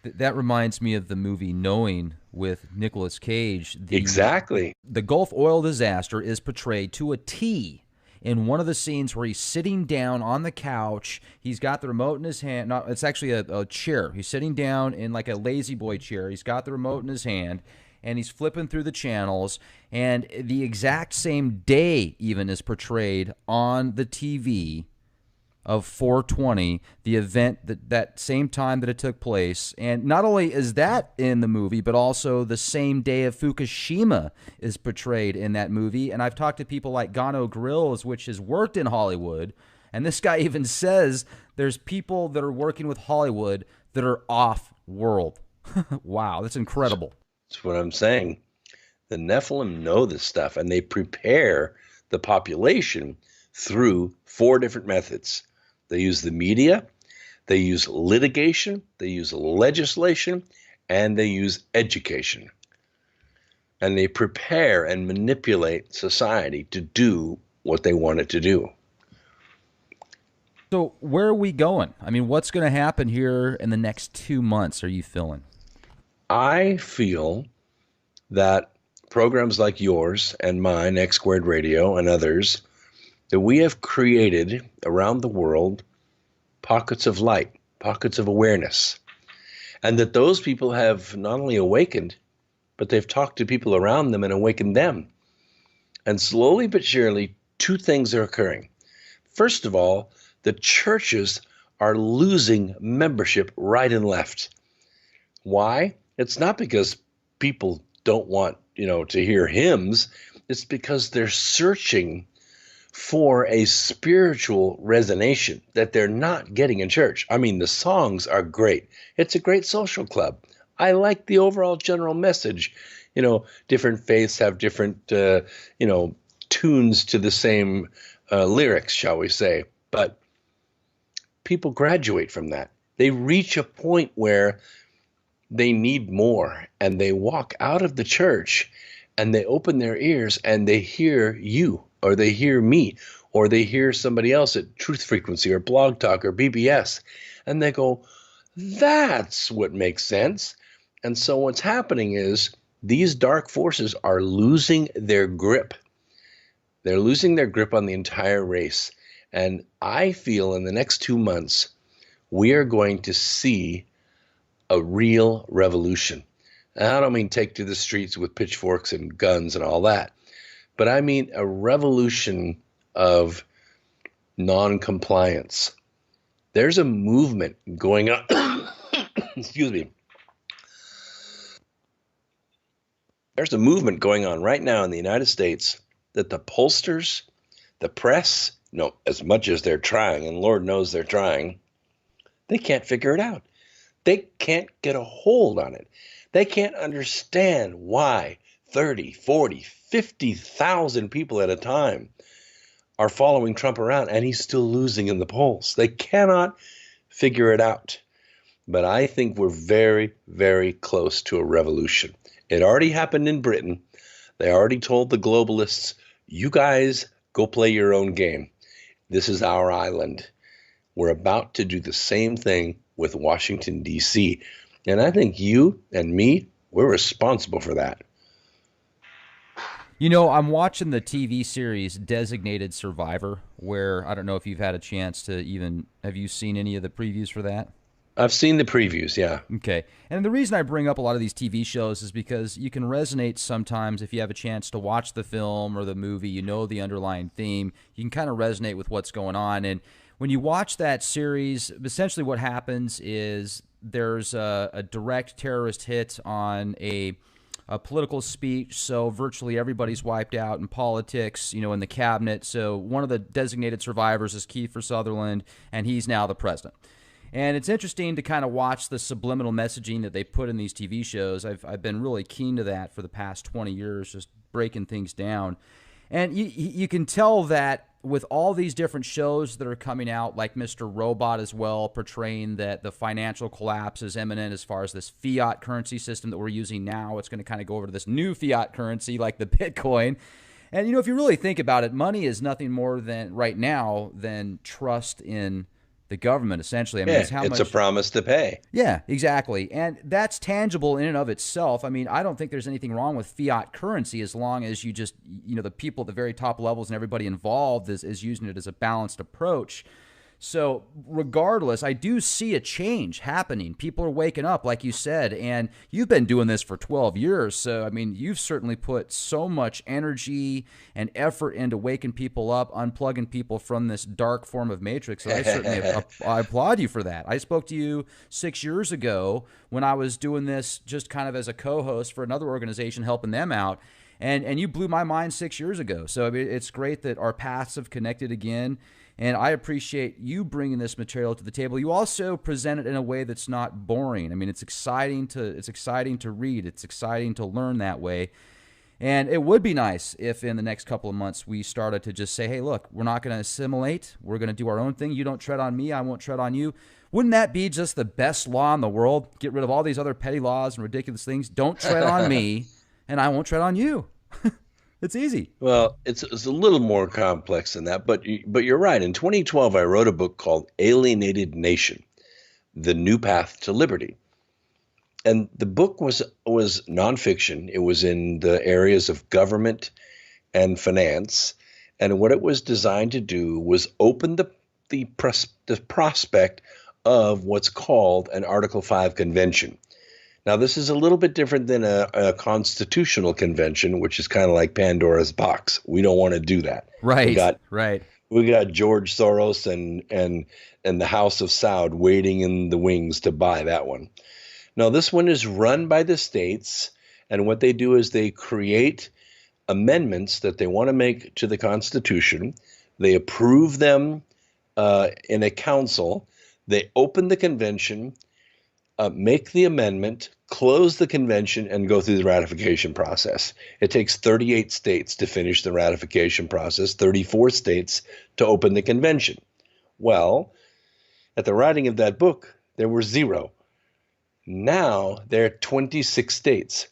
That reminds me of the movie Knowing with Nicolas Cage. Exactly. The Gulf oil disaster is portrayed to a T in one of the scenes where he's sitting down on the couch. He's got the remote in his hand. No, it's actually a chair. He's sitting down in like a lazy boy chair. He's got the remote in his hand, and he's flipping through the channels. And the exact same day even is portrayed on the TV of 420, the event that same time that it took place. And not only is that in the movie, but also the same day of Fukushima is portrayed in that movie. And I've talked to people like Gano Grills, which has worked in Hollywood, and this guy even says there's people that are working with Hollywood that are off-world. Wow, that's incredible. That's what I'm saying. The Nephilim know this stuff, and they prepare the population through 4 different methods. They use the media, they use litigation, they use legislation, and they use education. And they prepare and manipulate society to do what they want it to do. So where are we going? I mean, what's going to happen here in the next 2 months, are you feeling? I feel that programs like yours and mine, X Squared Radio, and others, that we have created around the world pockets of light, pockets of awareness, and that those people have not only awakened, but they've talked to people around them and awakened them. And slowly but surely, 2 things are occurring. First of all, the churches are losing membership right and left. Why? It's not because people don't want, to hear hymns. It's because they're searching for a spiritual resonation that they're not getting in church. I mean, the songs are great. It's a great social club. I like the overall general message. Different faiths have different, tunes to the same lyrics, shall we say. But people graduate from that. They reach a point where they need more, and they walk out of the church and they open their ears and they hear you, or they hear me, or they hear somebody else at Truth Frequency or Blog Talk or BBS, and they go, that's what makes sense. And so what's happening is these dark forces are losing their grip. They're losing their grip on the entire race. And I feel in the next 2 months, we are going to see a real revolution. And I don't mean take to the streets with pitchforks and guns and all that, but I mean a revolution of non-compliance. There's a movement going on. Excuse me. There's a movement going on right now in the United States that the pollsters, the press, as much as they're trying, and Lord knows they're trying, they can't figure it out. They can't get a hold on it. They can't understand why 30, 40, 50,000 people at a time are following Trump around, and he's still losing in the polls. They cannot figure it out. But I think we're very, very close to a revolution. It already happened in Britain. They already told the globalists, you guys go play your own game. This is our island. We're about to do the same thing with Washington, D.C. And I think you and me, we're responsible for that. You know, I'm watching the TV series Designated Survivor, where I don't know if you've had a chance to even, have you seen any of the previews for that? I've seen the previews, yeah. Okay. And the reason I bring up a lot of these TV shows is because you can resonate sometimes if you have a chance to watch the film or the movie, you know the underlying theme, you can kind of resonate with what's going on. And when you watch that series, essentially what happens is there's a direct terrorist hit on a political speech, so virtually everybody's wiped out in politics, you know, in the cabinet. So one of the designated survivors is Kiefer Sutherland, and he's now the president. And it's interesting to kind of watch the subliminal messaging that they put in these TV shows. I've been really keen to that for the past 20 years, just breaking things down. And you can tell that with all these different shows that are coming out, like Mr. Robot as well, portraying that the financial collapse is imminent as far as this fiat currency system that we're using now. It's going to kind of go over to this new fiat currency like the Bitcoin. And, you know, if you really think about it, money is nothing more than, right now, than trust in the government, essentially. I mean, it's a promise to pay. Yeah, exactly. And that's tangible in and of itself. I mean, I don't think there's anything wrong with fiat currency as long as you just, you know, the people at the very top levels and everybody involved is using it as a balanced approach. So regardless, I do see a change happening. People are waking up, like you said, and you've been doing this for 12 years. So, I mean, you've certainly put so much energy and effort into waking people up, unplugging people from this dark form of matrix. So I certainly I applaud you for that. I spoke to you 6 years ago when I was doing this just kind of as a co-host for another organization, helping them out. And you blew my mind 6 years ago. So I mean, it's great that our paths have connected again. And I appreciate you bringing this material to the table. You also present it in a way that's not boring. I mean, it's exciting to read. It's exciting to learn that way. And it would be nice if in the next couple of months we started to just say, hey, look, we're not going to assimilate. We're going to do our own thing. You don't tread on me. I won't tread on you. Wouldn't that be just the best law in the world? Get rid of all these other petty laws and ridiculous things. Don't tread on me, and I won't tread on you. It's easy. Well, it's a little more complex than that, but you're right. In 2012, I wrote a book called Alienated Nation: The New Path to Liberty. And the book was nonfiction. It was in the areas of government and finance. And what it was designed to do was open the prospect of what's called an Article 5 convention. Now, this is a little bit different than a constitutional convention, which is kind of like Pandora's box. We don't want to do that. Right. We got George Soros and the House of Saud waiting in the wings to buy that one. No, this one is run by the states, and what they do is they create amendments that they want to make to the Constitution. They approve them in a council. They open the convention, make the amendment, close the convention, and go through the ratification process. It takes 38 states to finish the ratification process, 34 states to open the convention. Well, at the writing of that book, there were 0. Now there are 26 states.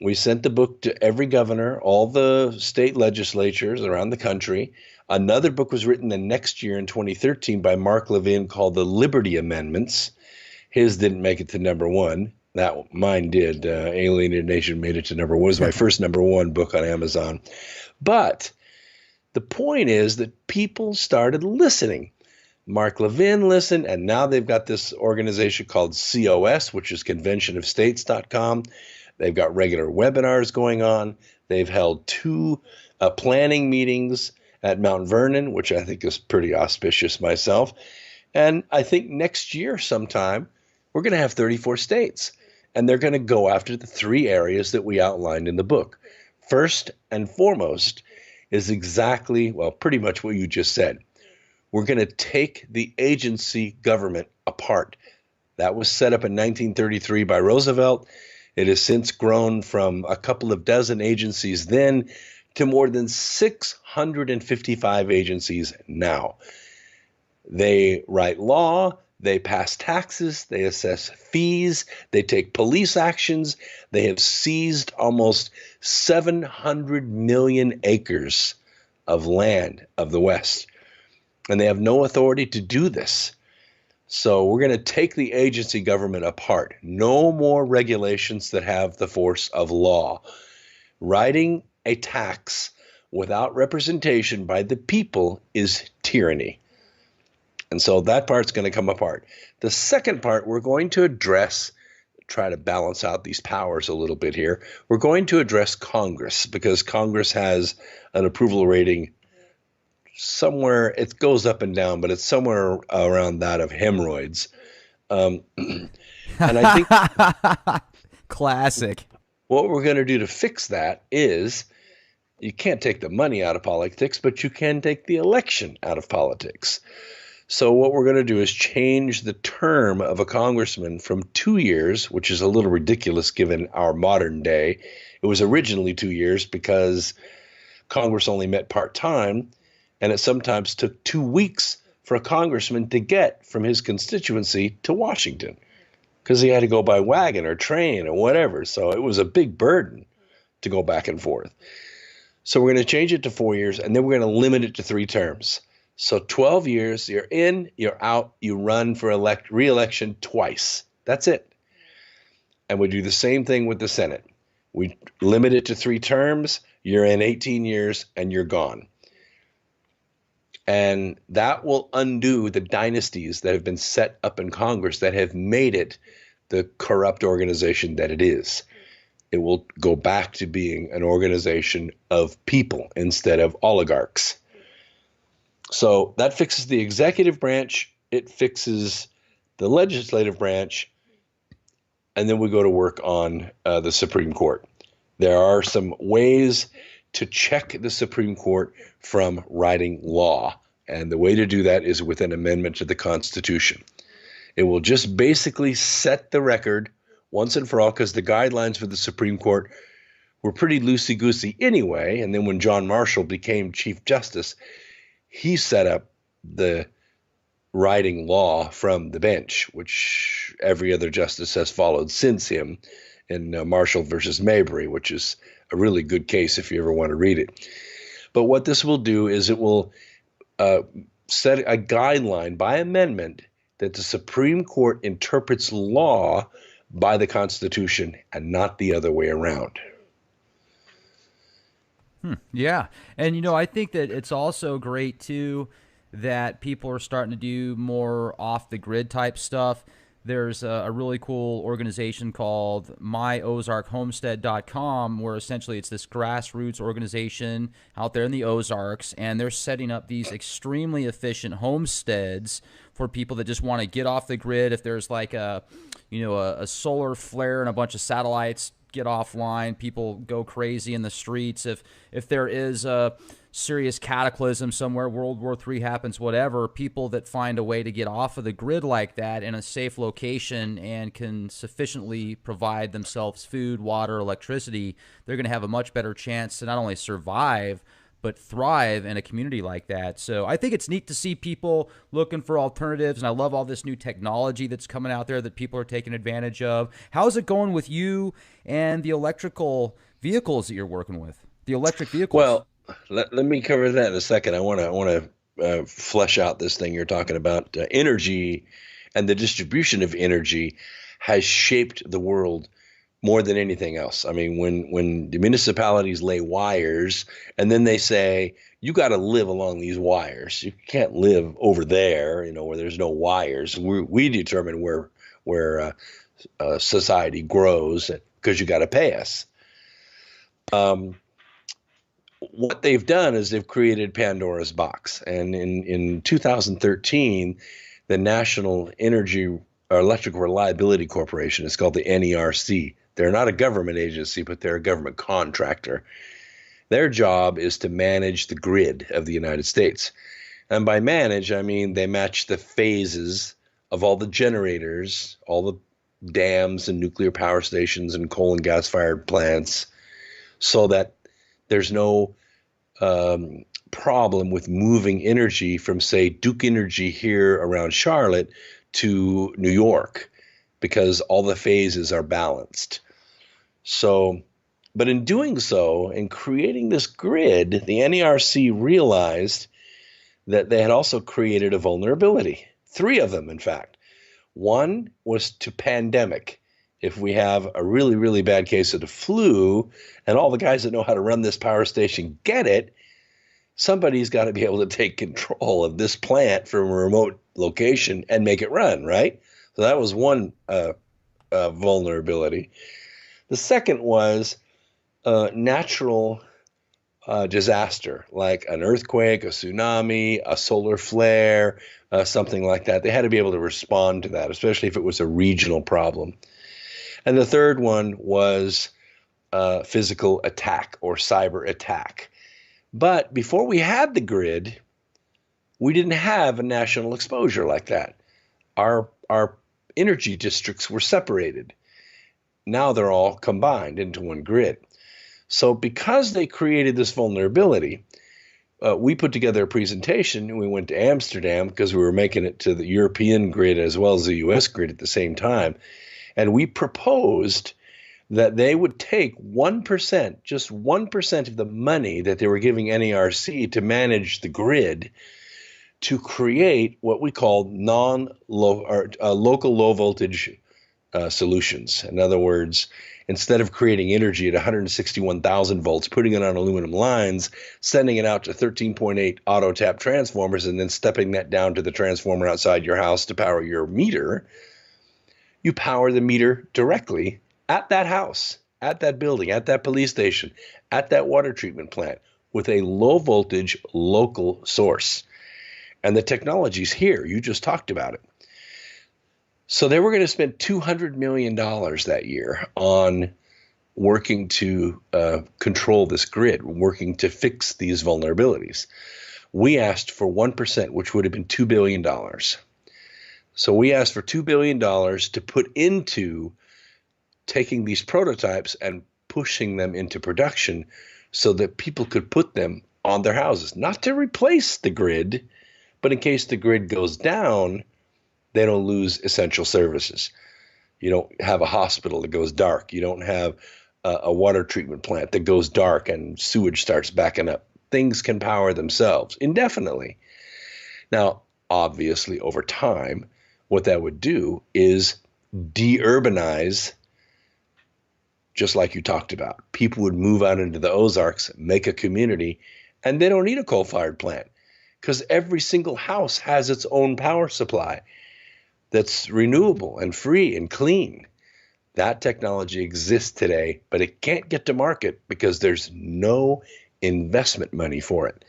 We sent the book to every governor, all the state legislatures around the country. Another book was written the next year in 2013 by Mark Levin called The Liberty Amendments. His didn't make it to number 1. Mine did. Alienated Nation made it to number 1. It was my first number 1 book on Amazon. But the point is that people started listening. Mark Levin listened, and now they've got this organization called COS, which is conventionofstates.com. They've got regular webinars going on. They've held 2 planning meetings at Mount Vernon, which I think is pretty auspicious myself. And I think next year sometime, we're going to have 34 states. And they're going to go after the 3 areas that we outlined in the book. First and foremost is exactly, well, pretty much what you just said. We're going to take the agency government apart. That was set up in 1933 by Roosevelt, It has since grown from a couple of dozen agencies then to more than 655 agencies now. They write law, they pass taxes, they assess fees, they take police actions. They have seized almost 700 million acres of land of the West, and they have no authority to do this. So we're going to take the agency government apart. No more regulations that have the force of law. Writing a tax without representation by the people is tyranny. And so that part's going to come apart. The second part, we're going to address, try to balance out these powers a little bit here. We're going to address Congress because Congress has an approval rating somewhere, it goes up and down, but it's somewhere around that of hemorrhoids. And I think Classic. what we're going to do to fix that is you can't take the money out of politics, but you can take the election out of politics. So what we're going to do is change the term of a congressman from 2 years, which is a little ridiculous given our modern day. It was originally 2 years because Congress only met part-time, and it sometimes took 2 weeks for a congressman to get from his constituency to Washington because he had to go by wagon or train or whatever. So it was a big burden to go back and forth. So we're going to change it to 4 years, and then we're going to limit it to 3 terms. So 12 years, you're in, you're out, you run for re-election twice. That's it. And we do the same thing with the Senate. We limit it to 3 terms, you're in 18 years, and you're gone. And that will undo the dynasties that have been set up in Congress that have made it the corrupt organization that it is. It will go back to being an organization of people instead of oligarchs. So that fixes the executive branch, it fixes the legislative branch, and then we go to work on the Supreme Court. There are some ways to check the Supreme Court from writing law, and the way to do that is with an amendment to the Constitution. It will just basically set the record once and for all, because the guidelines for the Supreme Court were pretty loosey-goosey anyway, and then when John Marshall became Chief Justice, he set up the writing law from the bench, which every other justice has followed since him in Marshall versus Mabry, which is a really good case if you ever want to read it. But what this will do is it will set a guideline by amendment that the Supreme Court interprets law by the Constitution and not the other way around. Yeah. And, I think that it's also great, too, that people are starting to do more off-the-grid type stuff. There's a really cool organization called myozarkhomestead.com, where essentially it's this grassroots organization out there in the Ozarks, and they're setting up these extremely efficient homesteads for people that just want to get off the grid. If there's like a solar flare and a bunch of satellites get offline, people go crazy in the streets. If there is a serious cataclysm somewhere, World War III happens, whatever, people that find a way to get off of the grid like that in a safe location and can sufficiently provide themselves food, water, electricity, they're going to have a much better chance to not only survive, but thrive in a community like that. So I think it's neat to see people looking for alternatives, and I love all this new technology that's coming out there that people are taking advantage of. How's it going with you and the electrical vehicles that you're working with? The electric vehicles? Well, let me cover that in a second. I want to flesh out this thing you're talking about. Energy and the distribution of energy has shaped the world more than anything else. I mean, when the municipalities lay wires and then they say, you got to live along these wires. You can't live over there, where there's no wires. We determine where society grows because you got to pay us. What they've done is they've created Pandora's box. And in 2013, the National Energy or Electric Reliability Corporation, it's called the NERC. They're not a government agency, but they're a government contractor. Their job is to manage the grid of the United States. And by manage, I mean they match the phases of all the generators, all the dams and nuclear power stations and coal and gas-fired plants so that there's no problem with moving energy from, say, Duke Energy here around Charlotte to New York because all the phases are balanced. So, but in doing so, in creating this grid, the NERC realized that they had also created a vulnerability. 3 of them, in fact. One was to pandemic. If we have a really, really bad case of the flu and all the guys that know how to run this power station get it, somebody's got to be able to take control of this plant from a remote location and make it run, right? So that was one vulnerability. The second was natural disaster, like an earthquake, a tsunami, a solar flare, something like that. They had to be able to respond to that, especially if it was a regional problem. And the third one was physical attack or cyber attack. But before we had the grid, we didn't have a national exposure like that. Our energy districts were separated. Now they're all combined into one grid. So because they created this vulnerability, we put together a presentation and we went to Amsterdam because we were making it to the European grid as well as the US grid at the same time. And we proposed that they would take 1%, just 1% of the money that they were giving NERC to manage the grid to create what we called local low voltage solutions. In other words, instead of creating energy at 161,000 volts, putting it on aluminum lines, sending it out to 13.8 auto tap transformers, and then stepping that down to the transformer outside your house to power your meter, you power the meter directly at that house, at that building, at that police station, at that water treatment plant with a low voltage local source. And the technology's here. You just talked about it. So they were going to spend $200 million that year on working to control this grid, working to fix these vulnerabilities. We asked for 1%, which would have been $2 billion. So we asked for $2 billion to put into taking these prototypes and pushing them into production so that people could put them on their houses, not to replace the grid, but in case the grid goes down, they don't lose essential services. You don't have a hospital that goes dark. You don't have a water treatment plant that goes dark and sewage starts backing up. Things can power themselves indefinitely. Now, obviously, over time, what that would do is de-urbanize, just like you talked about. People would move out into the Ozarks, make a community, and they don't need a coal-fired plant because every single house has its own power supply that's renewable and free and clean. That technology exists today, but it can't get to market because there's no investment money for it.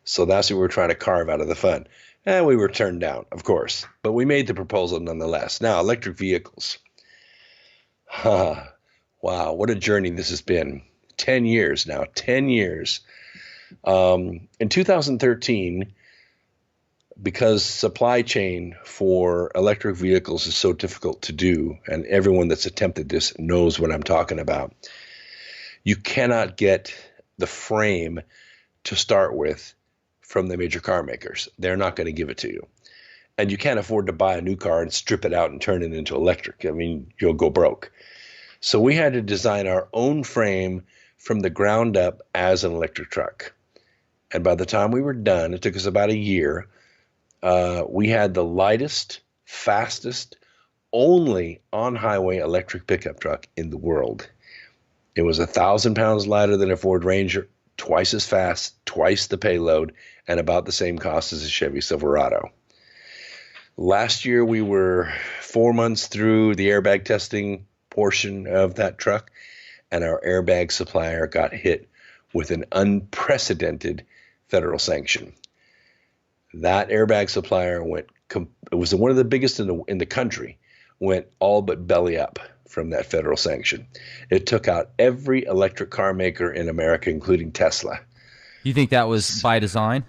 So that's what we're trying to carve out of the fund. And we were turned down, of course, but we made the proposal nonetheless. Now, electric vehicles. Wow, what a journey this has been. 10 years now, 10 years. In 2013, because supply chain for electric vehicles is so difficult to do, and everyone that's attempted this knows what I'm talking about, you cannot get the frame to start with from the major car makers. They're not going to give it to you. And you can't afford to buy a new car and strip it out and turn it into electric. I mean, you'll go broke. So we had to design our own frame from the ground up as an electric truck. And by the time we were done, it took us about a year. We had the lightest, fastest, only on-highway electric pickup truck in the world. It was 1,000 pounds lighter than a Ford Ranger, twice as fast, twice the payload, and about the same cost as a Chevy Silverado. Last year, we were 4 months through the airbag testing portion of that truck, and our airbag supplier got hit with an unprecedented federal sanction. That airbag supplier it was one of the biggest in the country, went all but belly up from that federal sanction. It took out every electric car maker in America, including Tesla. You think that was by design?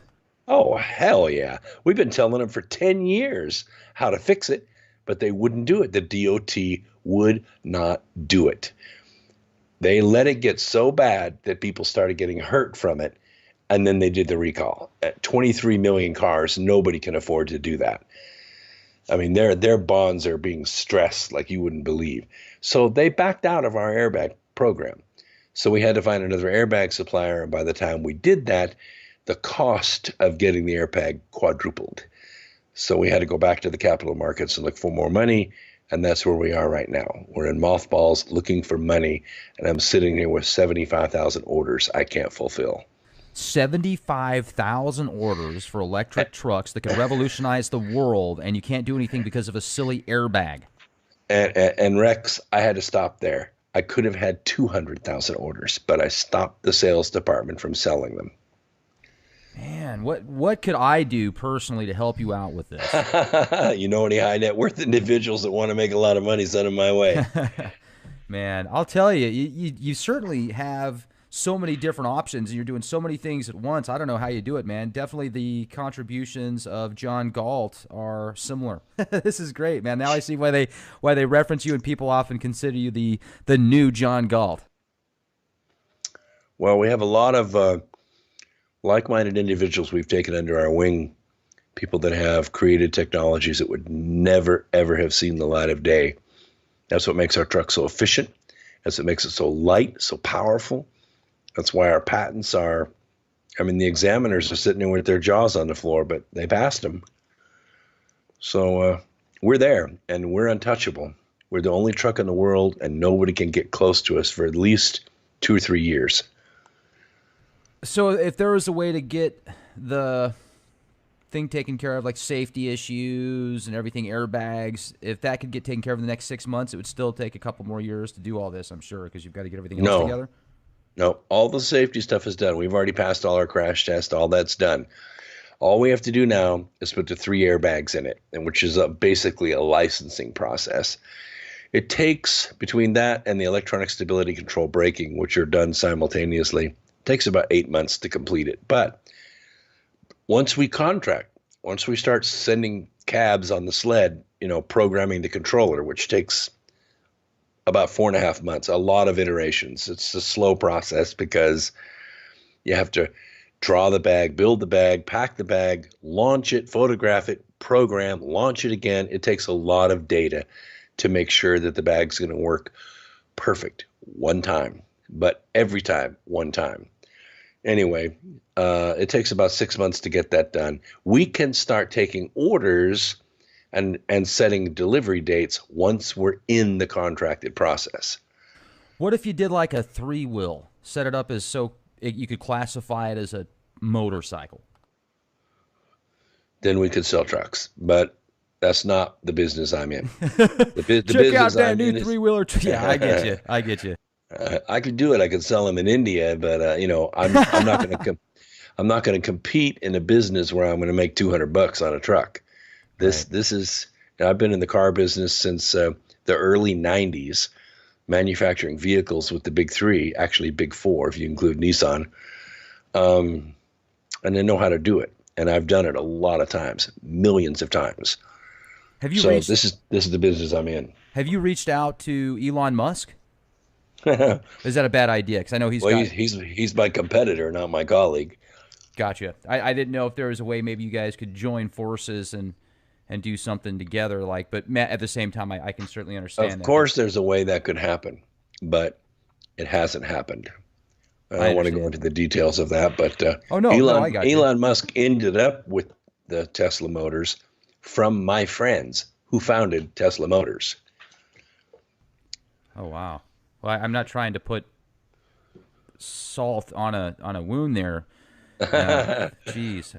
Oh, hell yeah. We've been telling them for 10 years how to fix it, but they wouldn't do it. The DOT would not do it. They let it get so bad that people started getting hurt from it, and then they did the recall. At 23 million cars, nobody can afford to do that. I mean, their bonds are being stressed like you wouldn't believe. So they backed out of our airbag program. So we had to find another airbag supplier, and by the time we did that, the cost of getting the airbag quadrupled. So we had to go back to the capital markets and look for more money, and that's where we are right now. We're in mothballs looking for money, and I'm sitting here with 75,000 orders I can't fulfill. 75,000 orders for electric trucks that could revolutionize the world, and you can't do anything because of a silly airbag. And Rex, I had to stop there. I could have had 200,000 orders, but I stopped the sales department from selling them. Man, what could I do personally to help you out with this? You know any high net worth individuals that want to make a lot of money, send them my way. Man, I'll tell you, you certainly have so many different options, and you're doing so many things at once. I don't know how you do it, man. Definitely the contributions of John Galt are similar. This is great, man. Now I see why they reference you, and people often consider you the new John Galt. Well, we have a lot of like-minded individuals we've taken under our wing, people that have created technologies that would never, ever have seen the light of day. That's what makes our truck so efficient. That's what makes it so light, so powerful. That's why our patents are, I mean, the examiners are sitting there with their jaws on the floor, but they passed them. So we're there, and we're untouchable. We're the only truck in the world, and nobody can get close to us for at least 2 or 3 years. So if there was a way to get the thing taken care of, like safety issues and everything, airbags, if that could get taken care of in the next 6 months, it would still take a couple more years to do all this, I'm sure, because you've got to get everything else together? No, all the safety stuff is done. We've already passed all our crash tests. All that's done. All we have to do now is put the 3 airbags in it, and which is basically a licensing process. It takes, between that and the electronic stability control braking, which are done simultaneously, takes about 8 months to complete it. But once we contract, once we start sending cabs on the sled, programming the controller, which takes about 4.5 months, a lot of iterations. It's a slow process because you have to draw the bag, build the bag, pack the bag, launch it, photograph it, program, launch it again. It takes a lot of data to make sure that the bag's going to work perfect one time, but every time, one time. Anyway, it takes about 6 months to get that done. We can start taking orders and setting delivery dates once we're in the contracted process. What if you did like a 3-wheel, set it up as you could classify it as a motorcycle? Then we could sell trucks, but that's not the business I'm in. Check out that new 3-wheeler. Yeah, I get you. I get you. I could do it. I could sell them in India, but I'm not going to I'm not going to compete in a business where I'm going to make $200 on a truck. This is. I've been in the car business since the early '90s, manufacturing vehicles with the big 3, actually big 4 if you include Nissan, and I know how to do it, and I've done it a lot of times, millions of times. Have you? So this is the business I'm in. Have you reached out to Elon Musk? Is that a bad idea? Because I know he's my competitor, not my colleague. Gotcha. I didn't know if there was a way maybe you guys could join forces and do something together. But at the same time, I can certainly understand that. Of course, there's a way that could happen, but it hasn't happened. I don't want to go into the details of that, but Elon Musk ended up with the Tesla Motors from my friends who founded Tesla Motors. Oh wow. Well, I'm not trying to put salt on a wound there. Jeez.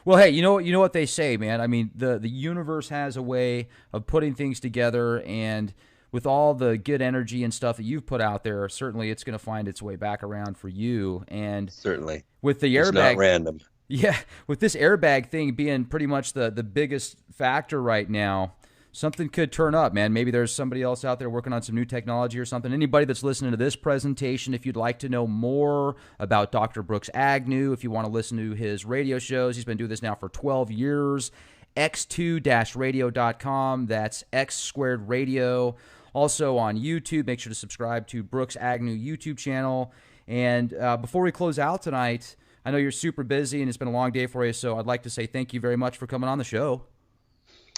Well, hey, you know what they say, man. I mean, the universe has a way of putting things together, and with all the good energy and stuff that you've put out there, certainly it's going to find its way back around for you. And certainly with the airbag, it's not random. Yeah, with this airbag thing being pretty much the biggest factor right now, something could turn up, man. Maybe there's somebody else out there working on some new technology or something. Anybody that's listening to this presentation, if you'd like to know more about Dr. Brooks Agnew, if you want to listen to his radio shows, he's been doing this now for 12 years. x2-radio.com. That's X Squared Radio. Also on YouTube, make sure to subscribe to Brooks Agnew YouTube channel. And before we close out tonight, I know you're super busy and it's been a long day for you, so I'd like to say thank you very much for coming on the show.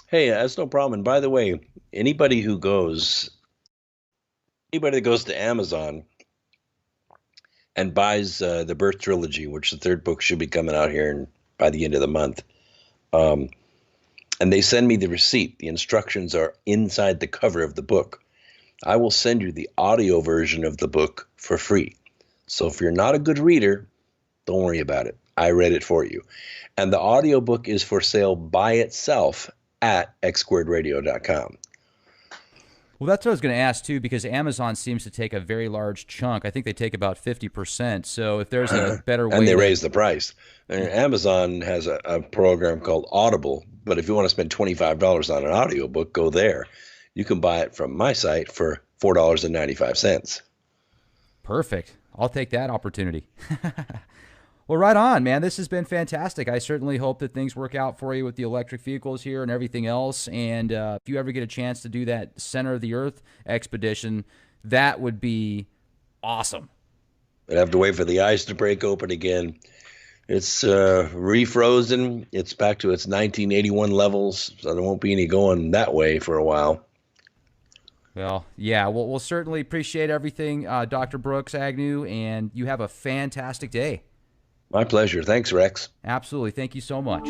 Hey, that's no problem. And by the way, anybody that goes to Amazon and buys the Birth Trilogy, which the third book should be coming out here by the end of the month, and they send me the receipt, the instructions are inside the cover of the book, I will send you the audio version of the book for free. So if you're not a good reader, don't worry about it. I read it for you. And the audiobook is for sale by itself at xsquaredradio.com. Well, that's what I was going to ask, too, because Amazon seems to take a very large chunk. I think they take about 50%. So if there's a better way... And they raise the price. And Amazon has a program called Audible, but if you want to spend $25 on an audiobook, go there. You can buy it from my site for $4.95. Perfect. I'll take that opportunity. Well, right on, man. This has been fantastic. I certainly hope that things work out for you with the electric vehicles here and everything else. And if you ever get a chance to do that Center of the Earth expedition, that would be awesome. I'd have to wait for the ice to break open again. It's refrozen. It's back to its 1981 levels, so there won't be any going that way for a while. Well, yeah, we'll certainly appreciate everything, Dr. Brooks Agnew, and you have a fantastic day. My pleasure. Thanks, Rex. Absolutely. Thank you so much.